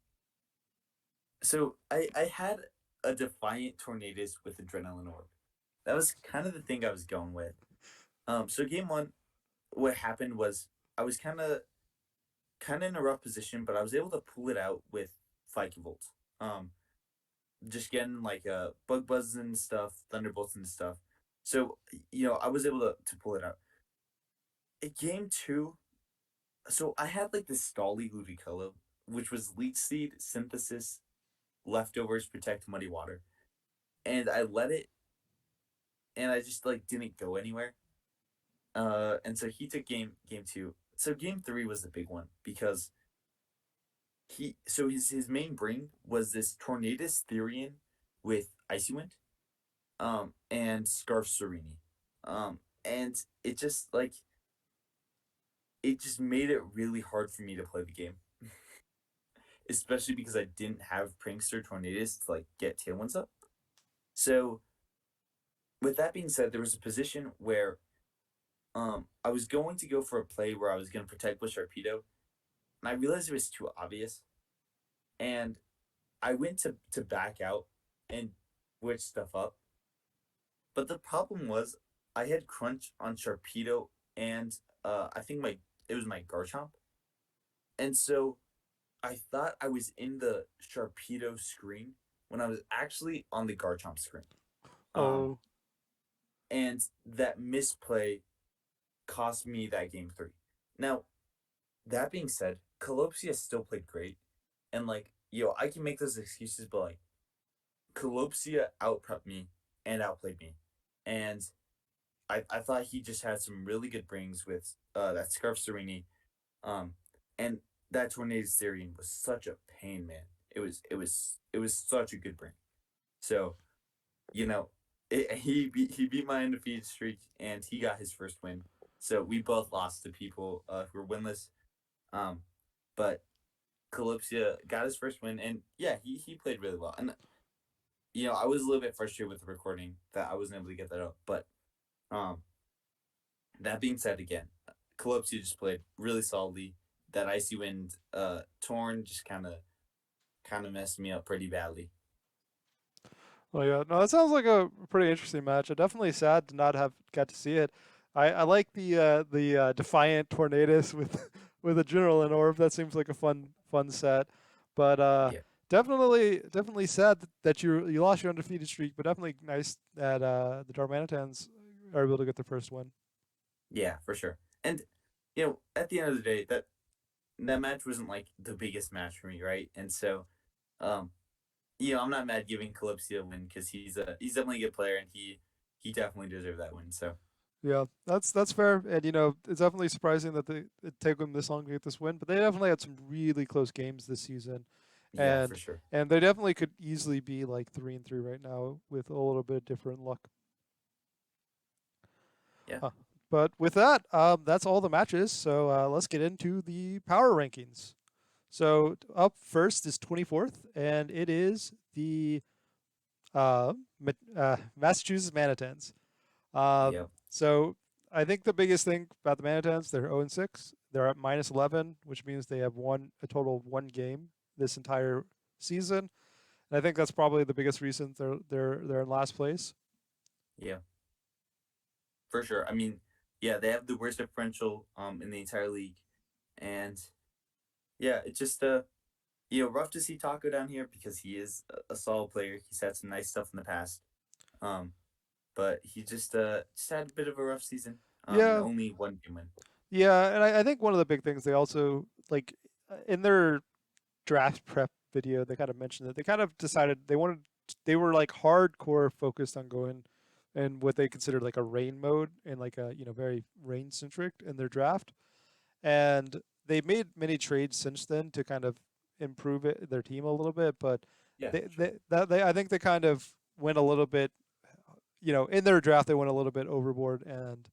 so I had a Defiant Tornadoes with Adrenaline Orb. That was kind of the thing I was going with. So game one, what happened was I was kind of in a rough position, but I was able to pull it out with Vikavolt. Um, just getting like bug buzzes and stuff, thunderbolts and stuff. So I was able to pull it out. At game two, so I had like this Stolly Ludicolo, which was Leech Seed, Synthesis, Leftovers, Protect, Muddy Water, and I let it, and I just like didn't go anywhere. And so he took game two. So game three was the big one because his main bring was this Tornadus Therian with Icy Wind, and Scarf Serene. And it just made it really hard for me to play the game. Especially because I didn't have Prankster Tornadus to like get tailwinds up. So with that being said, there was a position where I was going to go for a play where I was gonna protect with Sharpedo, and I realized it was too obvious. And I went to back out and switch stuff up. But the problem was I had crunch on Sharpedo and I think my it was my Garchomp. And so I thought I was in the Sharpedo screen when I was actually on the Garchomp screen. Um Oh, and that misplay cost me that game three. Now, that being said, Calopsia still played great. And like, I can make those excuses, but like Calopsia outprepped me and outplayed me. And I thought he just had some really good brings with that Scarf Serene. Um and that Tornado Syrian was such a pain, man. It was such a good bring. So, you know, he beat my undefeated streak and he got his first win. So we both lost to people who were winless. Um but Calypsia got his first win and yeah, he played really well. And I was a little bit frustrated with the recording that I wasn't able to get that up. But um, that being said, again, Calypso just played really solidly. That Icy Wind Torn just kind of messed me up pretty badly. oh yeah. No, that sounds like a pretty interesting match. I'm definitely sad to not have got to see it. I like the Defiant Tornadoes with with a General and Orb. That seems like a fun set. But Yeah, definitely sad that you lost your undefeated streak. But definitely nice that the Manatens are able to get their first win. yeah, for sure. And at the end of the day, that match wasn't like the biggest match for me, right? And so, um, I'm not mad giving Calypso a win because he's definitely a good player and he definitely deserved that win. So Yeah, that's fair, and it's definitely surprising that it took them this long to get this win. But they definitely had some really close games this season, yeah, for and sure. and they definitely could easily be like 3-3 right now with a little bit different luck. Yeah, Huh. But with that, that's all the matches. So let's get into the power rankings. So up first is 24th, and it is the Massachusetts Manitens. yeah, So I think the biggest thing about the Manitens, they're 0-6. They're at -11, which means they have won a total of one game this entire season. And I think that's probably the biggest reason they're in last place. yeah, for sure. I mean, yeah, they have the worst differential in the entire league, and yeah, it's just rough to see Taco down here because he is a solid player. He's had some nice stuff in the past. Um, but he just had a bit of a rough season. And Yeah, only one game win. yeah, and I think one of the big things they also like in their draft prep video, they kind of mentioned that they kind of decided they were like hardcore focused on going and what they considered like a rain mode and like a very rain centric in their draft, and they've made many trades since then to kind of improve their team a little bit, but Yeah, for sure. I think they kind of went a little bit in their draft they went a little bit overboard and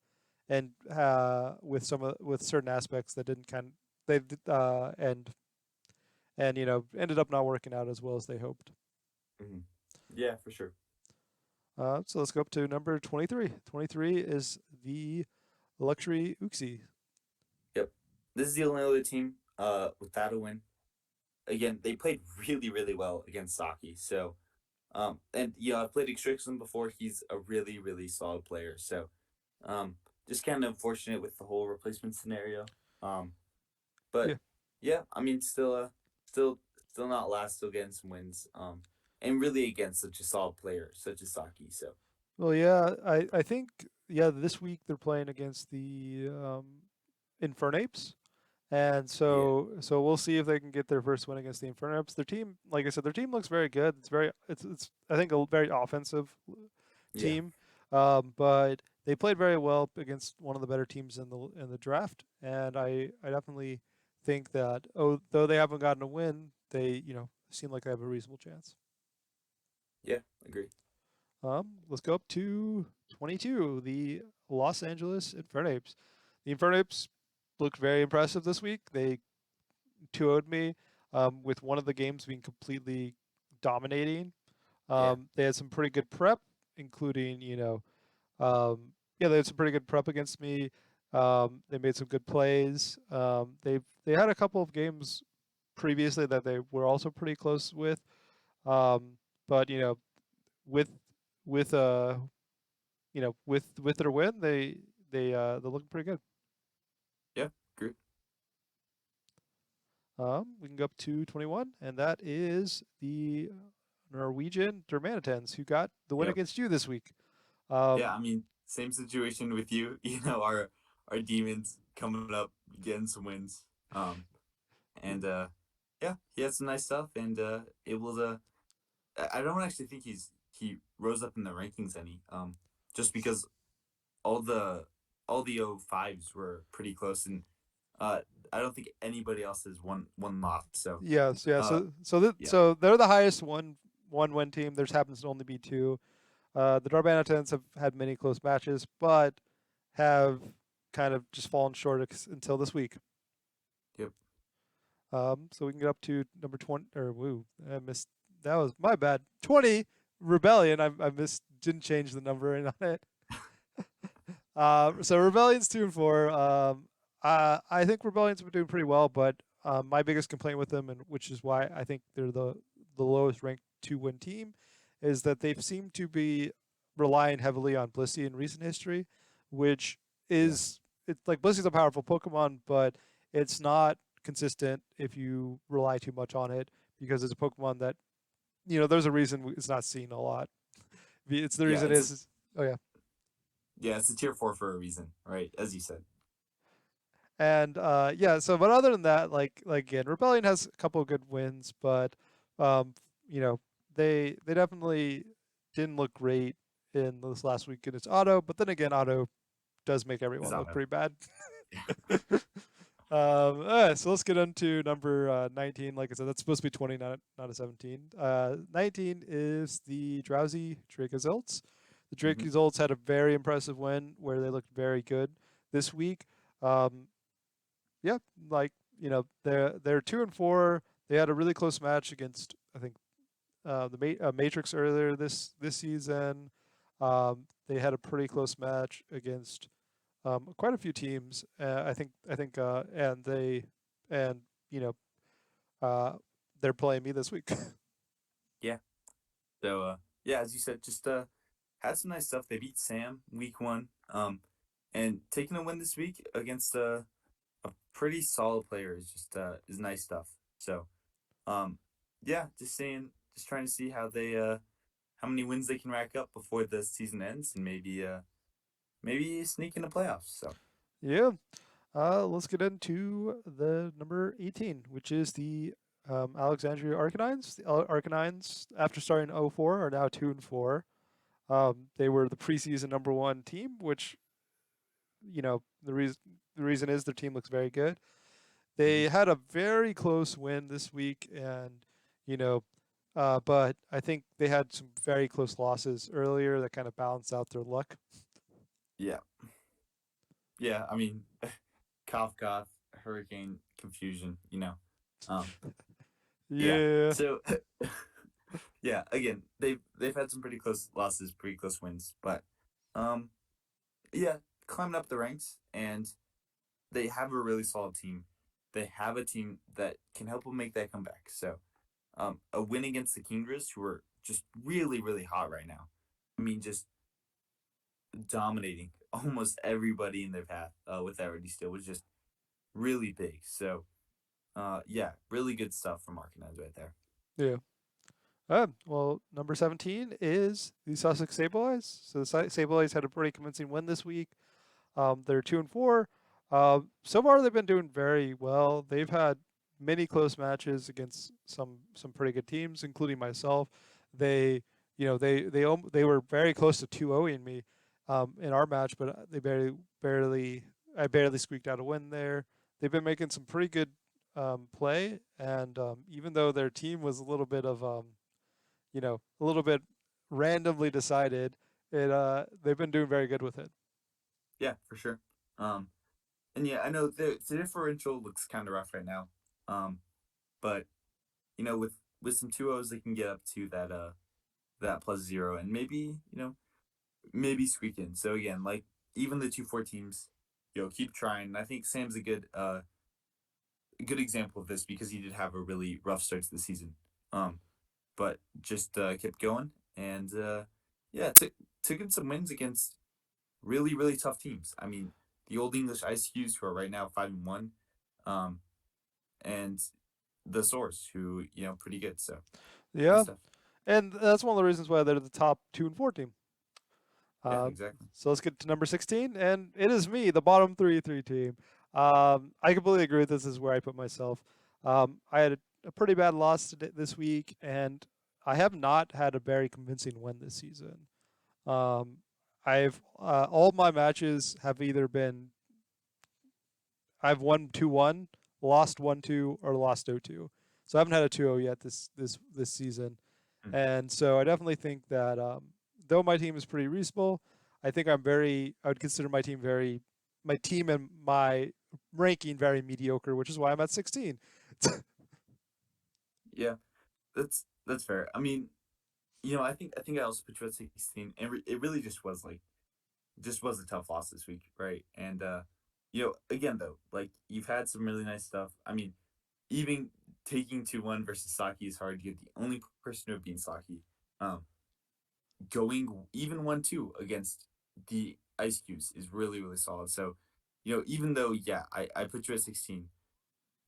with with certain aspects that didn't they and ended up not working out as well as they hoped. Mhm. Yeah, for sure. So let's go up to number 23. 23 is the Luxury Uxie. Yep. This is the only other team without a win. Again, they played really, really well against Saki. So, and I've played Extrixon before. He's a really, really solid player. So, um, just kind of unfortunate with the whole replacement scenario. Um, but Yeah. yeah, I mean, still, still not last. Still getting some wins. And really against such a solid player such as Saki. So, Well, yeah, I think this week they're playing against the Infernapes. And yeah, so we'll see if they can get their first win against the Infernapes. Their team, like I said, their team looks very good. It's I think a very offensive yeah, team, but they played very well against one of the better teams in the draft. And I definitely think that though they haven't gotten a win, they seem like they have a reasonable chance. yeah. Agree. Let's go up to 22, the Los Angeles Infernapes. The Infernapes looked very impressive this week. They 2-0'd me, with one of the games being completely dominating. Yeah, They had some pretty good prep, including, they had some pretty good prep against me. They made some good plays. They had a couple of games previously that they were also pretty close with. Um, but with with with their win, they're looking pretty good. yeah. Agree. We can go up to 21, and that is the Norwegian Manatens, who got the win Yep. against you this week. Yeah, Um, I mean, same situation with you. Our demons coming up, getting some wins. And yeah, he had some nice stuff, and able to. I don't actually think he rose up in the rankings any. Just because all the all the O5s were pretty close, and uh, I don't think anybody else has one loss. So, yes, yeah. uh, yeah, So they're the highest one win team. There's happens to only be two. The Darbanatans have had many close matches, but have kind of just fallen short until this week. yep. So we can get up to number 20. Or woo, I missed. That was my bad. 20 Rebellion. I missed. Didn't change the number in on it. So Rebellion's 2-4. I think Rebellion's been doing pretty well, but my biggest complaint with them, and which is why I think they're the lowest ranked 2-win team, is that they've seemed to be relying heavily on Blissey in recent history, which Yeah, is it's like Blissey's a powerful Pokemon, but it's not consistent if you rely too much on it because it's a Pokemon that there's a reason it's not seen a lot. It's the yeah. reason is oh yeah. It's a tier 4 for a reason, right? As you said. And so but other than that, like again, Rebellion has a couple of good wins, but um, you know, they definitely didn't look great in this last week against Auto, but then again, Auto does make Is everyone look Auto. pretty bad. Yeah. So let's get into number 19. Like I said, that's supposed to be 20, not a 17. 19 is the Drowsy Dracozolt. The Hmm. Dracozolt had a very impressive win where they looked very good this week. Um, yeah, like they're 2-4. They had a really close match against I think Matrix earlier this season. They had a pretty close match against quite a few teams. And and you know uh, they're playing me this week. Yeah. So yeah, as you said, just had some nice stuff. They beat Sam week 1. And taking a win this week against a pretty solid player is just is nice stuff. So um yeah, just trying to see how many wins they can rack up before the season ends, and maybe sneak in the playoffs. So Yeah. Let's get into the number 18, which is the Alexandria Arcanines. The Arcanines, after starting 0-4, are now 2-4. They were the preseason number one team, which the reason is their team looks very good. mhm. They had a very close win this week, and you know, but I think they had some very close losses earlier that kind of balanced out their luck. Yeah, yeah. I mean, cough, cough, hurricane, confusion. Um, yeah. Yeah. So, yeah. Again, they've had some pretty close losses, pretty close wins, but um, yeah, climbing up the ranks, and they have a really solid team. They have a team that can help them make that comeback. So, a win against the Kingdras, who are just really, really hot right now. I mean, just dominating almost everybody in their path with that already still was just really big. So, yeah, really good stuff from Martinez right there. Yeah. Well, number 17 is the Sussex Sableyes. So the Sableyes had a pretty convincing win this week. They're 2-4. So far, they've been doing very well. They've had many close matches against some pretty good teams, including myself. They, they were very close to 2-0ing me in our match, but they barely I barely squeaked out a win there. They've been making some pretty good play, and even though their team was a little bit of a little bit randomly decided, they've been doing very good with it. Yeah, for sure. Um, and yeah, I know the differential looks kind of rough right now. But with some 2-0s, they can get up to that +0, and maybe squeak in. So again, like even the 2-4 teams, keep trying. I think Sam's a good example of this because he did have a really rough start to the season. Um, but just kept going, and yeah, took in some wins against really really tough teams. I mean, the Old English ICUs, who are right now 5-1, um, and the Source, who pretty good. So good Yeah, stuff. and that's one of the reasons why they're the top 2 and 4 team. Yeah, Um, exactly. so let's get to number 16, and it is me, the bottom 3 team. I completely agree with this. Is where I put myself. I had a pretty bad loss this week, and I have not had a very convincing win this season. Um, I've all my matches have either been I've won 2-1, lost 1-2, or lost 0-2. So I haven't had a 2-0 yet this season, Mm. and so I definitely think that though my team is pretty reasonable, I think I would consider my team and my ranking very mediocre, which is why I'm at 16. Yeah, that's fair. I mean, I think I also put you at 16, and it really just was a tough loss this week, right? And again though, like you've had some really nice stuff. I mean, even taking 2-1 versus Saki is hard. You're the only person to have beaten Saki. Um, Going even 1-2 against the Ice Cubes is really really solid. So, even though yeah, I put you at 16,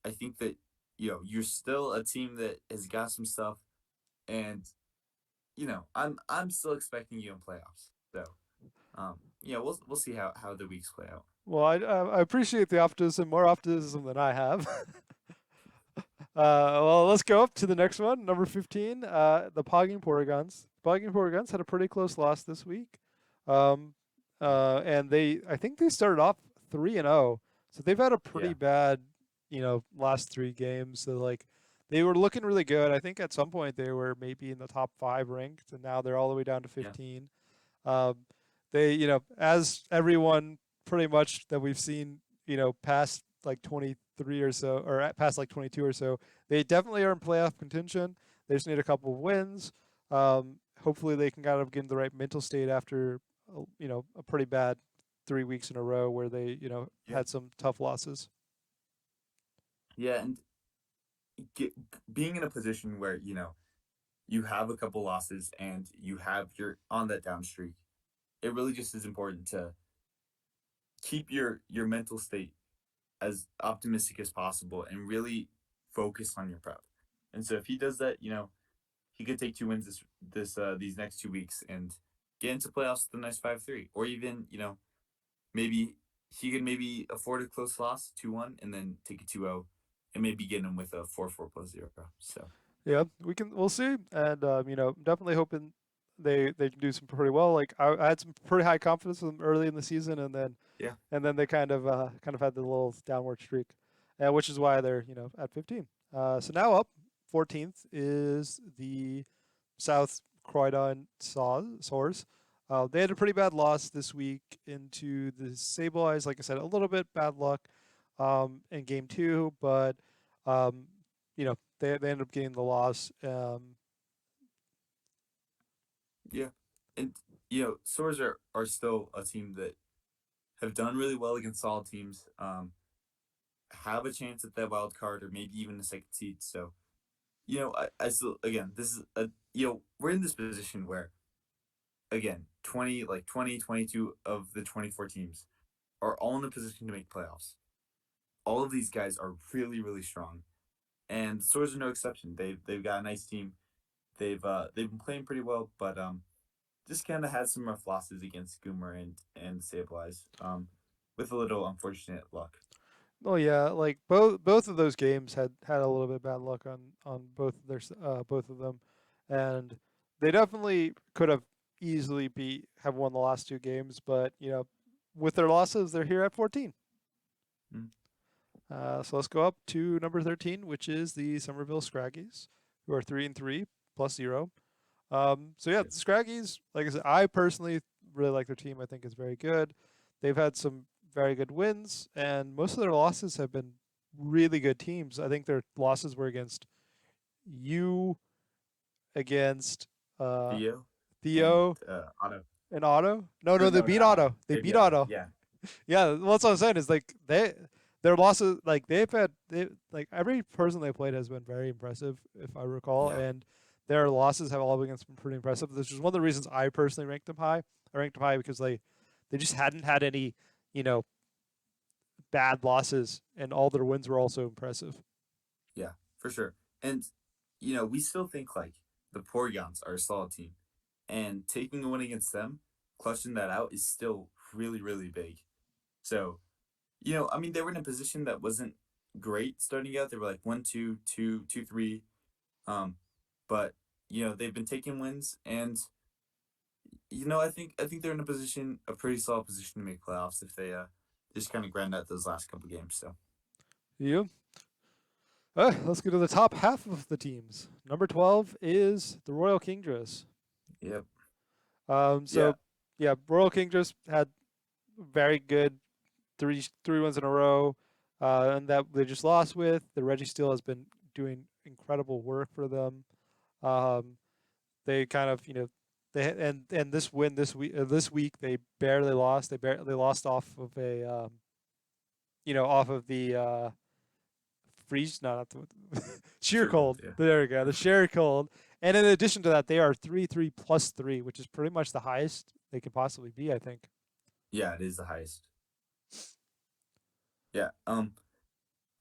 I think that you're still a team that has got some stuff, and I'm still expecting you in playoffs. So, we'll see how the weeks play out. Well, I appreciate the optimism, more optimism than I have. Well, let's go up to the next one, number 15, the Pogging Portagons. Pogging Portagons had a pretty close loss this week, um, and I think they started off 3-0, so they've had a pretty Yeah, bad, last 3 games. So like, they were looking really good. I think at some point they were maybe in the top 5 ranked, and now they're all the way down to yeah, 15. Um, as everyone pretty much that we've seen, past like 23 or so, or past like 22 or so, they definitely are in playoff contention. They just need a couple of wins. Hopefully, they can kind of get in the right mental state after, a pretty bad 3 weeks in a row where they, yeah, had some tough losses. yeah, and get, being in a position where you have a couple losses and you're on that down streak, it really just is important to keep your mental state as optimistic as possible and really focus on your prep. And so if he does that, he could take 2 wins these next 2 weeks and get into playoffs with a nice 5-3, or even maybe he could maybe afford a close loss 2-1 and then take a 2-0 and maybe get him with a 4-4 +0. So Yeah, we'll see, and definitely hoping they can do some pretty well. Like I had some pretty high confidence in them early in the season, yeah, and then they kind of had the little downward streak, which is why they're at 15. So now up 14th is the South Croydon Soars. They had a pretty bad loss this week into the Sable Eyes. Like I said, a little bit bad luck in game two, but um, they ended up getting the loss. Yeah, and Swords are still a team that have done really well against solid teams. Have a chance at that wild card or maybe even a second seed. So I still, again, this is a we're in this position where, again, 22 of the 24 teams are all in a position to make playoffs. All of these guys are really really strong, and the Swords are no exception. They've got a nice team. They've been playing pretty well, but just kind of had some rough losses against Goomer and Sable Eyes, with a little unfortunate luck. Oh yeah, like both of those games had a little bit bad luck on both of them, and they definitely could have easily have won the last two games, but with their losses, they're here at 14. Mm. So let's go up to number 13, which is the Somerville Scraggies, who are 3-3 plus 0. So yeah, the Yep. Scraggies, like I said, I personally really like their team. I think it's very good. They've had some very good wins, and most of their losses have been really good teams. I think their losses were against you, against uh, Theo and Theo, Otto. and Otto. No, Or no, they no, beat not Otto. Otto. They They beat beat Otto. Otto. Yeah, Yeah, well, that's what I'm saying. Is like their losses, like like every person they played has been very impressive, if I recall, yeah, and their losses have all been pretty impressive. This is one of the reasons I personally ranked them high. I ranked them high because they just hadn't had any, you know, bad losses, and all their wins were also impressive. yeah, for sure. And we still think like the Porygons are a solid team, and taking a win against them, clutching that out is still really really big. So I mean, they were in a position that wasn't great starting out. They were like 1-2, 2-2, 2-3. Um, but they've been taking wins, and I think they're in a pretty solid position to make playoffs if they just kind of grind out those last couple games. So You. Let's go to the top half of the teams. Number 12 is the Royal Kingdress. yep, yeah, So yeah, Royal Kingdress had very good three wins in a row, and that they just lost with. The Reggie Steel has been doing incredible work for them. Um, they kind of and this week they barely lost. They lost off of a off of the freeze, no, not the sheer sure cold, cold. yeah, There we go, the sheer cold. And in addition to that, they are 3-3 plus 3, which is pretty much the highest they could possibly be, I think. yeah, it is the highest. Yeah,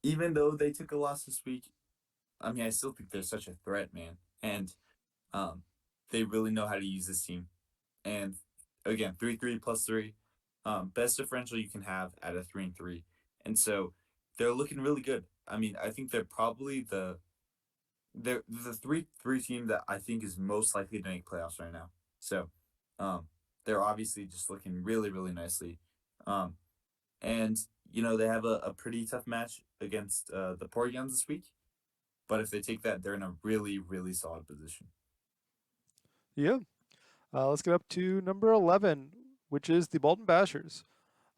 even though they took a loss this week, I mean, I still think they're such a threat, man, and um, they really know how to use this team. And again, 3-3 plus 3, best differential you can have at a 3-3, and so they're looking really good. I mean, I think they're probably they're the 3-3 team that I think is most likely to make playoffs right now. So, um, they're obviously just looking really really nicely, um, and they have a pretty tough match against the Portugans this week. But if they take that, they're in a really really solid position. Yeah. Let's get up to number 11, which is the Bolton Bashers.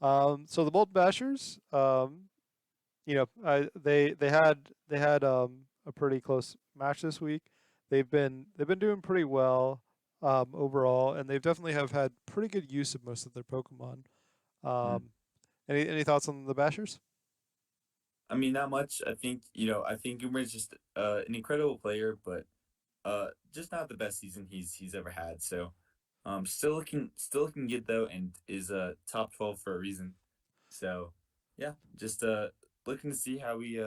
So the Bolton Bashers, they had a pretty close match this week. They've been doing pretty well overall, and they've definitely have had pretty good use of most of their Pokemon. Mm. Um, any thoughts on the Bashers? I mean, not much. I think Goomer is just an incredible player, but just not the best season he's ever had. So, still looking good though, and is top 12 for a reason. So, yeah, just looking to see how we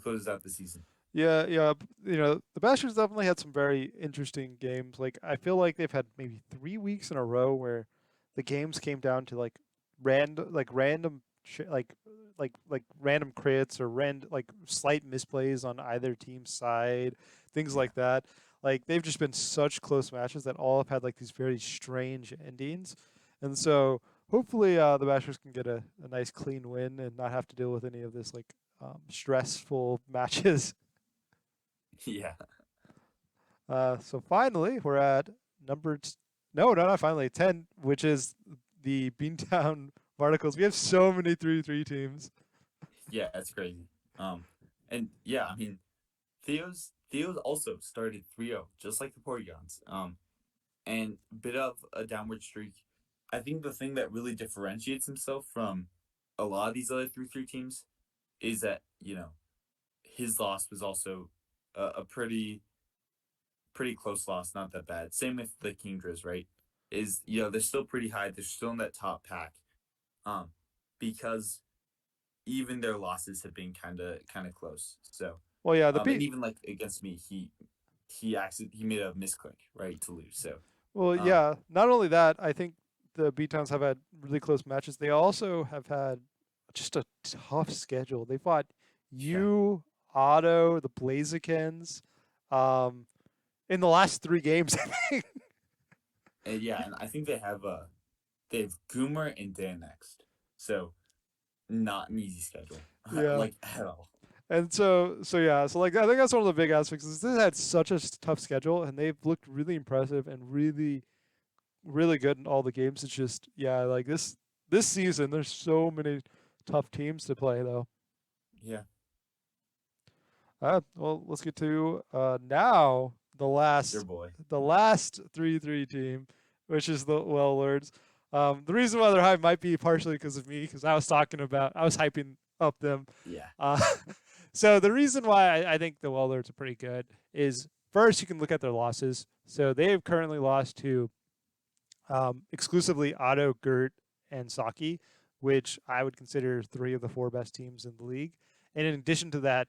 closes out the season. Yeah, yeah. The Bashers definitely had some very interesting games. Like I feel like they've had maybe 3 weeks in a row where the games came down to random random crits or like slight misplays on either team's side, things Yeah, like that. Like they've just been such close matches that all have had like these very strange endings, and so hopefully the Bashers can get a nice clean win and not have to deal with any of this like stressful matches. Yeah. So finally, we're at no, no, not finally, 10, which is the Beantown Barnacles. We have so many 3-3 teams. Yeah, that's crazy. Um, and yeah, I mean, Theo's also started 3-0, just like the Portugons. And bit of a downward streak. I think the thing that really differentiates himself from a lot of these other 3-3 teams is that, his loss was also a pretty close loss, not that bad. Same with the Kingdras, right? Is they're still pretty high. They're still in that top pack. Um, because even their losses have been kind of close. So, Well, yeah, and even like against me, he made a misclick, right, to lose. So, well, um, yeah. Not only that, I think the Beantowns have had really close matches. They also have had just a tough schedule. They fought yeah, you, Otto, the Blazikens, um, in the last 3 games. I think. and yeah, and I think they have Goomer and Dan next. So not an easy schedule, Yeah. like at all. And so yeah, so like I think that's one of the big aspects is this had such a tough schedule, and they've looked really impressive and really really good in all the games. It's just yeah, like this season there's so many tough teams to play though. Yeah, Well, let's get to now your boy. the last 3-3 team, which is the Well Lords. The reason why they're high might be partially because of me, because I was hyping up them. Yeah, Uh, so the reason why I think the Well Lords are pretty good is first you can look at their losses. So they have currently lost to exclusively Otto, Gert, and Saki, which I would consider 3 of the 4 best teams in the league. And in addition to that,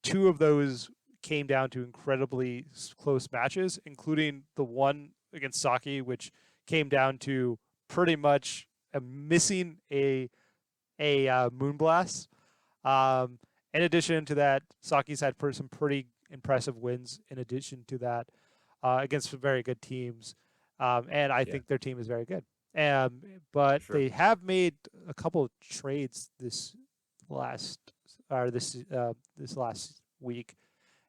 2 of those came down to incredibly close matches, including the one against Saki, which came down to pretty much missing a Moonblast. In addition to that, Saki's had some pretty impressive wins. In addition to that, against some very good teams, and I yeah, think their team is very good. for But sure. they have made a couple of trades last this last week,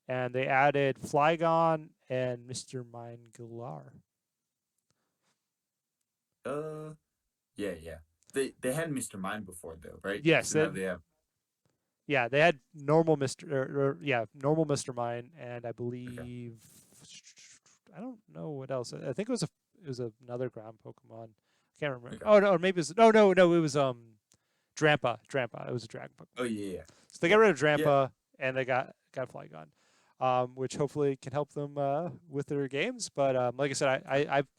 and they added Flygon and Mr. Mine Galar. Uh, yeah, yeah. They had Mr. Mime before though, right? Yes, So now they have. yeah, they had normal Mr. Mine, and I Okay. believe I don't know what else. I think it was another ground Pokemon. I can't remember. Okay. Oh no, or maybe it was no, it was Drampa. Drampa. It was a dragon Pokemon. Oh yeah, yeah, So they got yeah, rid of yeah, Drampa and they got Flygon, which hopefully can help them with their games. But like I said,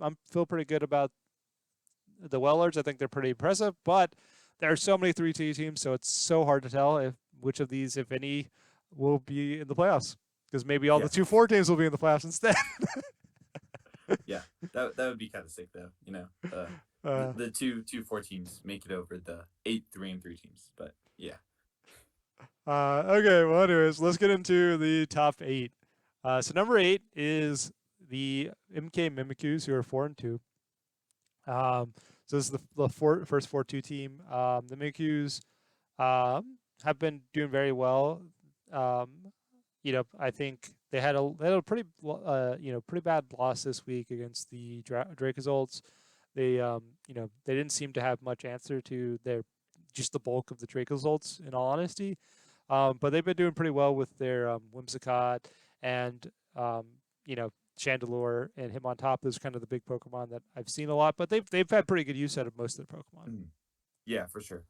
I'm feel pretty good about the Wellers. I think they're pretty impressive, but there are so many 3-2 teams, so it's so hard to tell if which of these, if any, will be in the playoffs. Because maybe all the yeah, 2-4 teams will be in the playoffs instead. yeah. That would be kind of sick though. The uh, the two 4 teams make it over the 8 3-3 teams. But yeah, okay, well, anyways, let's get into the top 8. So number 8 is the MK Mimikyus, who are 4-2. So this is first 4-2 team. The Mimikyus have been doing very well. Um, I think they had a pretty pretty bad loss this week against the Dracozols. They didn't seem to have much answer to their just the bulk of the Dracozols, in all honesty. But they've been doing pretty well with their Whimsicott and um, you know Chandelure and him on top. Those are kind of the big Pokemon that I've seen a lot. But they've had pretty good use out of most of their Pokemon. mm, yeah, for sure.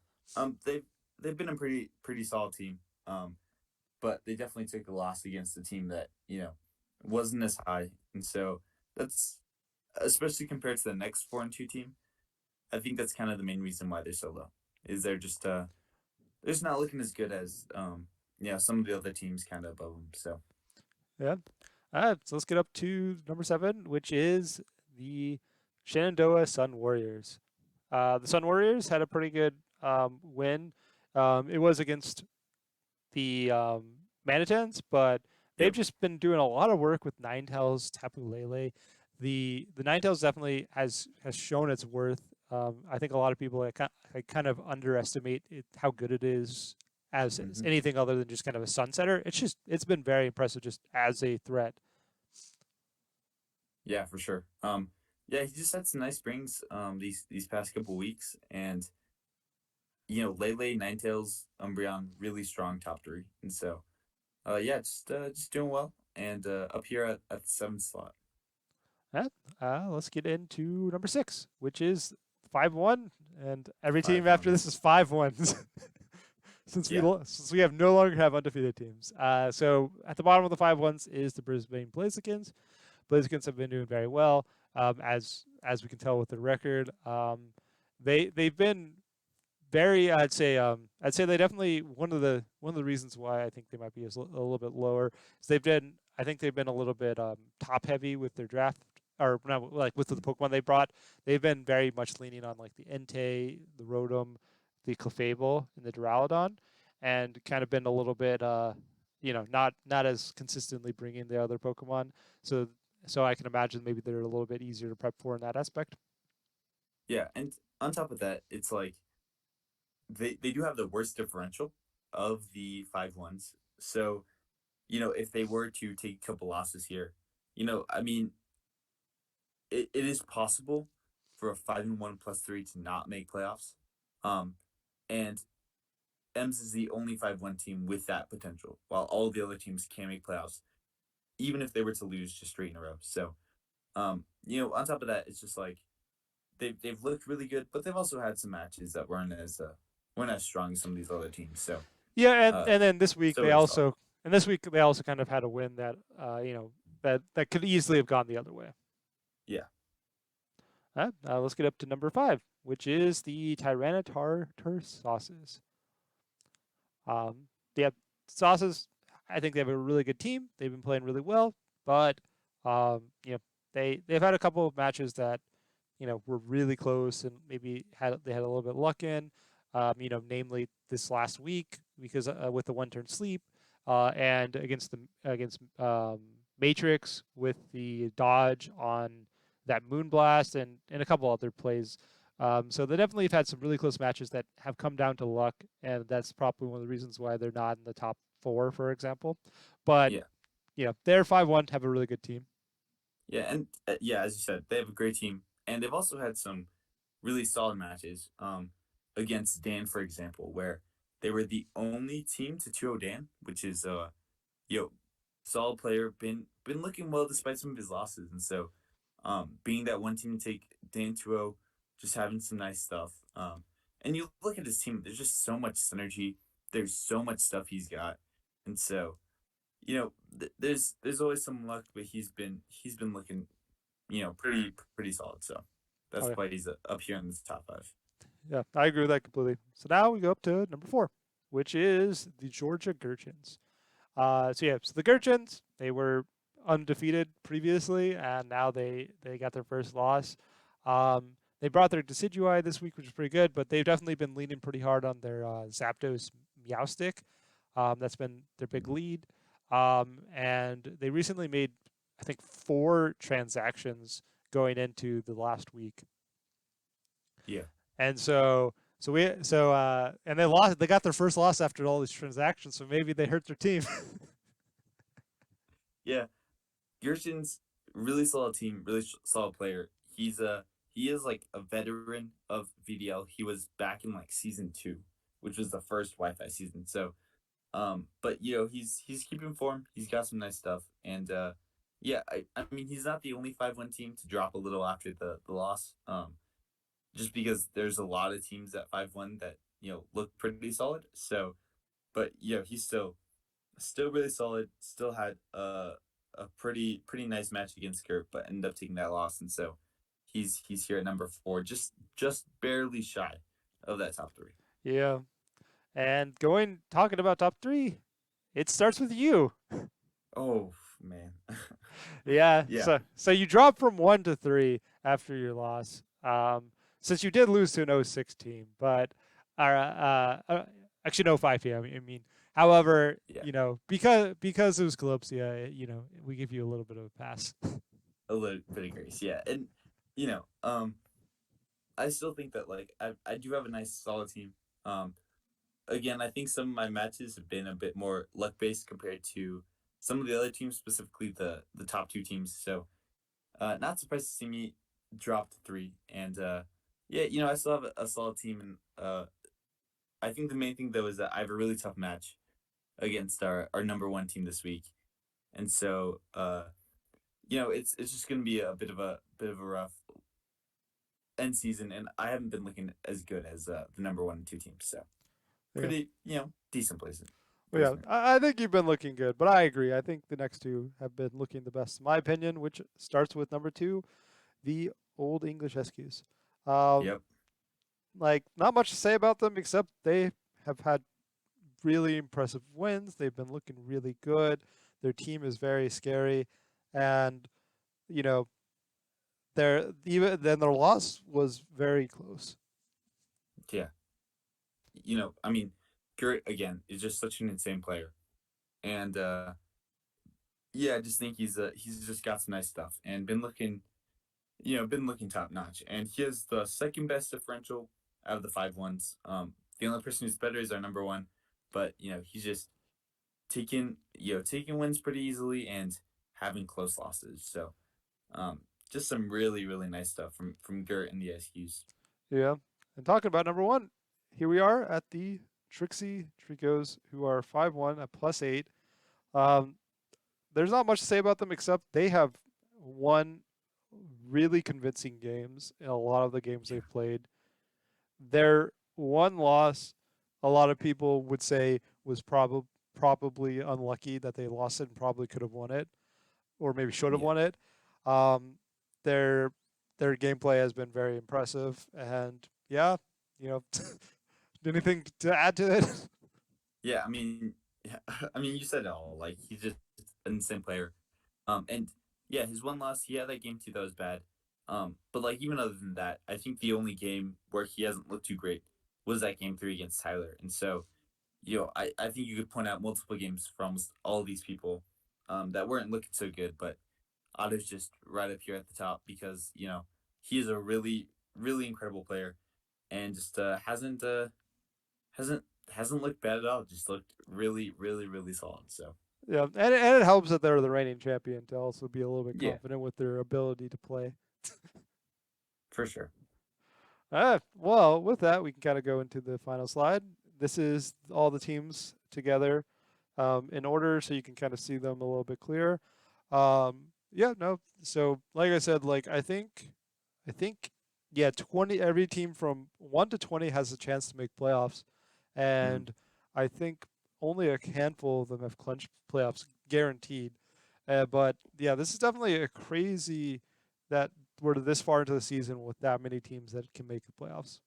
They've been a pretty solid team. But they definitely took a loss against a team that wasn't as high, and so that's especially compared to the next 4-2 team. I think that's kind of the main reason why they're so low. Is they're just not looking as good as some of the other teams kind of above them. So Yeah. So let's get up to number 7, which is the Shenandoah Sun Warriors. The Sun Warriors had a pretty good win. It was against the Manatens, but they've yep, just been doing a lot of work with Ninetales, Tapu Lele. The Ninetales definitely has shown its worth. I think a lot of people kind of underestimate how good it is as Hmm. anything other than just kind of a sunsetter. It's been very impressive just as a threat. Yeah, for sure. Yeah, he just had some nice springs these past couple weeks, and Lele, Ninetales, Umbreon, really strong top three, and so yeah, just doing well, and up here at the seventh slot. Uh, let's get into number 6, which is 5-1, and every team Five after one. this is 5-1. Yeah. Since we have no longer have undefeated teams. So at the bottom of the 5-1s is the Brisbane Blazekins. Blazekins have been doing very well, as we can tell with the record. They've been very. I'd say they definitely one of the reasons why I think they might be a little bit lower is they've been. I think they've been a little bit top heavy with their draft, or not like with the Pokemon they brought. They've been very much leaning on like the Entei, the Rotom, the Clefable, and the Duraludon, and kind of been a little bit not as consistently bringing the other Pokemon. So I can imagine maybe they're a little bit easier to prep for in that aspect. Yeah, and on top of that, it's like they do have the worst differential of the 5-1s. So, if they were to take a couple losses here, I mean, it is possible for a 5-1 plus three to not make playoffs. Um, and Ems is the only 5-1 team with that potential, while all the other teams can make playoffs, even if they were to lose just straight in a row. So, on top of that, it's just like they've looked really good, but they've also had some matches that weren't as strong as some of these other teams. So, Yeah, uh, and then still really solid. this week they also kind of had a win that that could easily have gone the other way. Yeah. Let's get up to number 5, which is the Tyranitar sauces. Yeah, sauces. I think they have a really good team. They've been playing really well, but they've had a couple of matches that were really close and maybe they had a little bit of luck in. Namely this last week because with the one turn sleep, and against Matrix with the dodge on that Moonblast and a couple other plays. So they definitely have had some really close matches that have come down to luck, and that's probably one of the reasons why they're not in the top 4, for example. But Yeah. they're 5-1, have a really good team. Yeah, and yeah, as you said, they have a great team, and they've also had some really solid matches. Against Dan, for example, where they were the only team to 2-0 Dan, which is yo, solid player, been looking well despite some of his losses, and so being that one team to take Dan 2-0, just having some nice stuff. And you look at his team, there's just so much synergy. There's so much stuff he's got, and so there's always some luck, but he's been looking pretty solid. So Oh that's yeah, why he's up here in the top five. yeah, I agree with that completely. So now we go up to number 4, which is the Georgia Gurchins. So the Gurchins, they were undefeated previously, and now they got their first loss. They brought their Decidueye this week, which is pretty good, but they've definitely been leaning pretty hard on their Zapdos Meowstic. That's been their big lead. And they recently made, I think, 4 transactions going into the last week. Yeah, And and they lost. They got their first loss after all these transactions, so maybe they hurt their team. yeah. Gerson's really solid team, really solid player. He is like a veteran of VDL. He was back in like season 2, which was the first Wi-Fi season. So but he's keeping form. He's got some nice stuff, and yeah, I mean he's not the only 5-1 team to drop a little after the loss. Just because there's a lot of teams at 5-1 that look pretty solid. So, but he's still really solid. Still had a pretty nice match against Kurt, but ended up taking that loss, and so he's here at number 4, just barely shy of that top 3. Yeah. And talking about top 3, it starts with you. Oh man, Yeah. yeah, So you dropped from 1 to 3 after your loss. Since you did lose to an 06 team, but actually no 5 here. I mean, however, yeah, because it was Calypsia, we give you a little bit of a pass. a little bit of grace, yeah, and you know, um, I still think that like I do have a nice solid team. Um, again, I think some of my matches have been a bit more luck based compared to some of the other teams, specifically the top two teams. So not surprised to see me drop to three. And yeah, I still have a solid team. And I think the main thing though is that I have a really tough match against our number one team this week. And so it's just gonna be a bit of a rough end season, and I haven't been looking as good as the number one and two teams. So Yeah. pretty, decent Well, yeah, placement. I think you've been looking good, but I agree. I think the next two have been looking the best, in my opinion, which starts with number two, the Old English Eskies. Um, Yep. like, not much to say about them except they have had really impressive wins. They've been looking really good. Their team is very scary, and you know, their loss was very close. Yeah. I mean, Gert again is just such an insane player, and yeah, I just think he's just got some nice stuff and been looking top notch. And he has the second best differential out of the five ones. The only person who's better is our number one, but he's just taking wins pretty easily and having close losses. So um, just some really really nice stuff from Gert and the SQs. Yeah. And talking about number one, here we are at the Trixie Tricos, who are 5-1 at +8. Um, there's not much to say about them except they have won really convincing games in a lot of the games Yeah, they've played. Their one loss, a lot of people would say was probably unlucky that they lost it and probably could have won it or maybe should have yeah, won it. Um, their their gameplay has been very impressive, and yeah, you know, anything to add to it? yeah. I mean, yeah, I mean, you said it all. Like he's just an insane player. And yeah, his one loss, he had that game too that was bad. But like even other than that, I think the only game where he hasn't looked too great was that game three against Tyler. And so, I think you could point out multiple games from almost all of these people that weren't looking so good, but Otto's just right up here at the top because, he is a really, really incredible player and just hasn't hasn't looked bad at all. Just looked really, really, really solid. So Yeah, and it helps that they're the reigning champion to also be a little bit yeah, confident with their ability to play. for sure. Well, with that, we can kind of go into the final slide. This is all the teams together in order, so you can kind of see them a little bit clearer. Yeah, no. So, like I said, I think, yeah, 20. Every team from 1 to 20 has a chance to make playoffs, Mm-hmm. and I think only a handful of them have clinched playoffs guaranteed. But yeah, this is definitely a crazy that we're this far into the season with that many teams that can make the playoffs.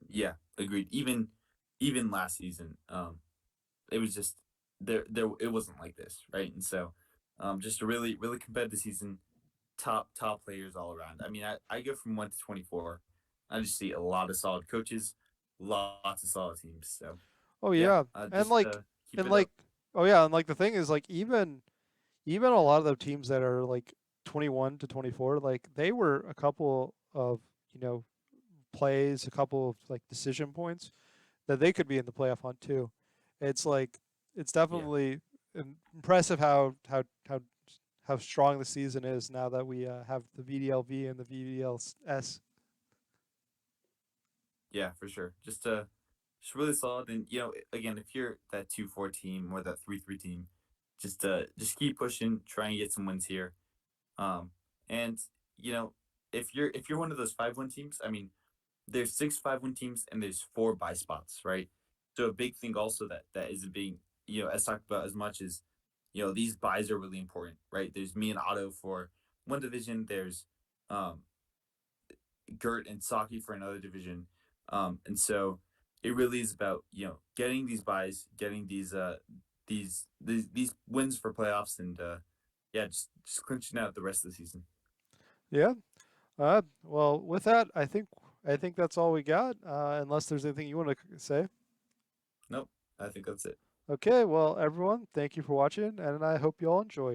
Yeah, agreed. Even last season, it was just there it wasn't like this, right? And so, just a really really competitive season. Top players all around. I mean, I go from 1 to 24. I just see a lot of solid coaches, lots of solid teams. So Oh yeah, yeah, and just keep and it up. like, oh yeah, and like the thing is like even a lot of the teams that are like 21 to 24, like they were a couple of plays, a couple of like decision points that they could be in the playoff hunt too. It's like it's Yeah, definitely impressive how strong the season is now that we have the VDL-V and the VDL-S. yeah, for sure. Just really solid. And again, if you're that 2-4 team or that 3-3 team, just keep pushing, try and get some wins here. Um, and you know, if you're one of those 5-1 teams, I mean, there's 6 5-1 teams and there's 4 buy spots, right? So a big thing also that isn't being as talked about as much as these buys are really important, right? There's me and Otto for one division. There's um, Gert and Saki for another division, and so it really is about getting these buys, getting these wins for playoffs, and yeah, just clinching out the rest of the season. Yeah. Well, with that, I think that's all we got. Unless there's anything you want to say. Nope, I think that's it. Okay. Well, everyone, thank you for watching, and I hope you all enjoyed.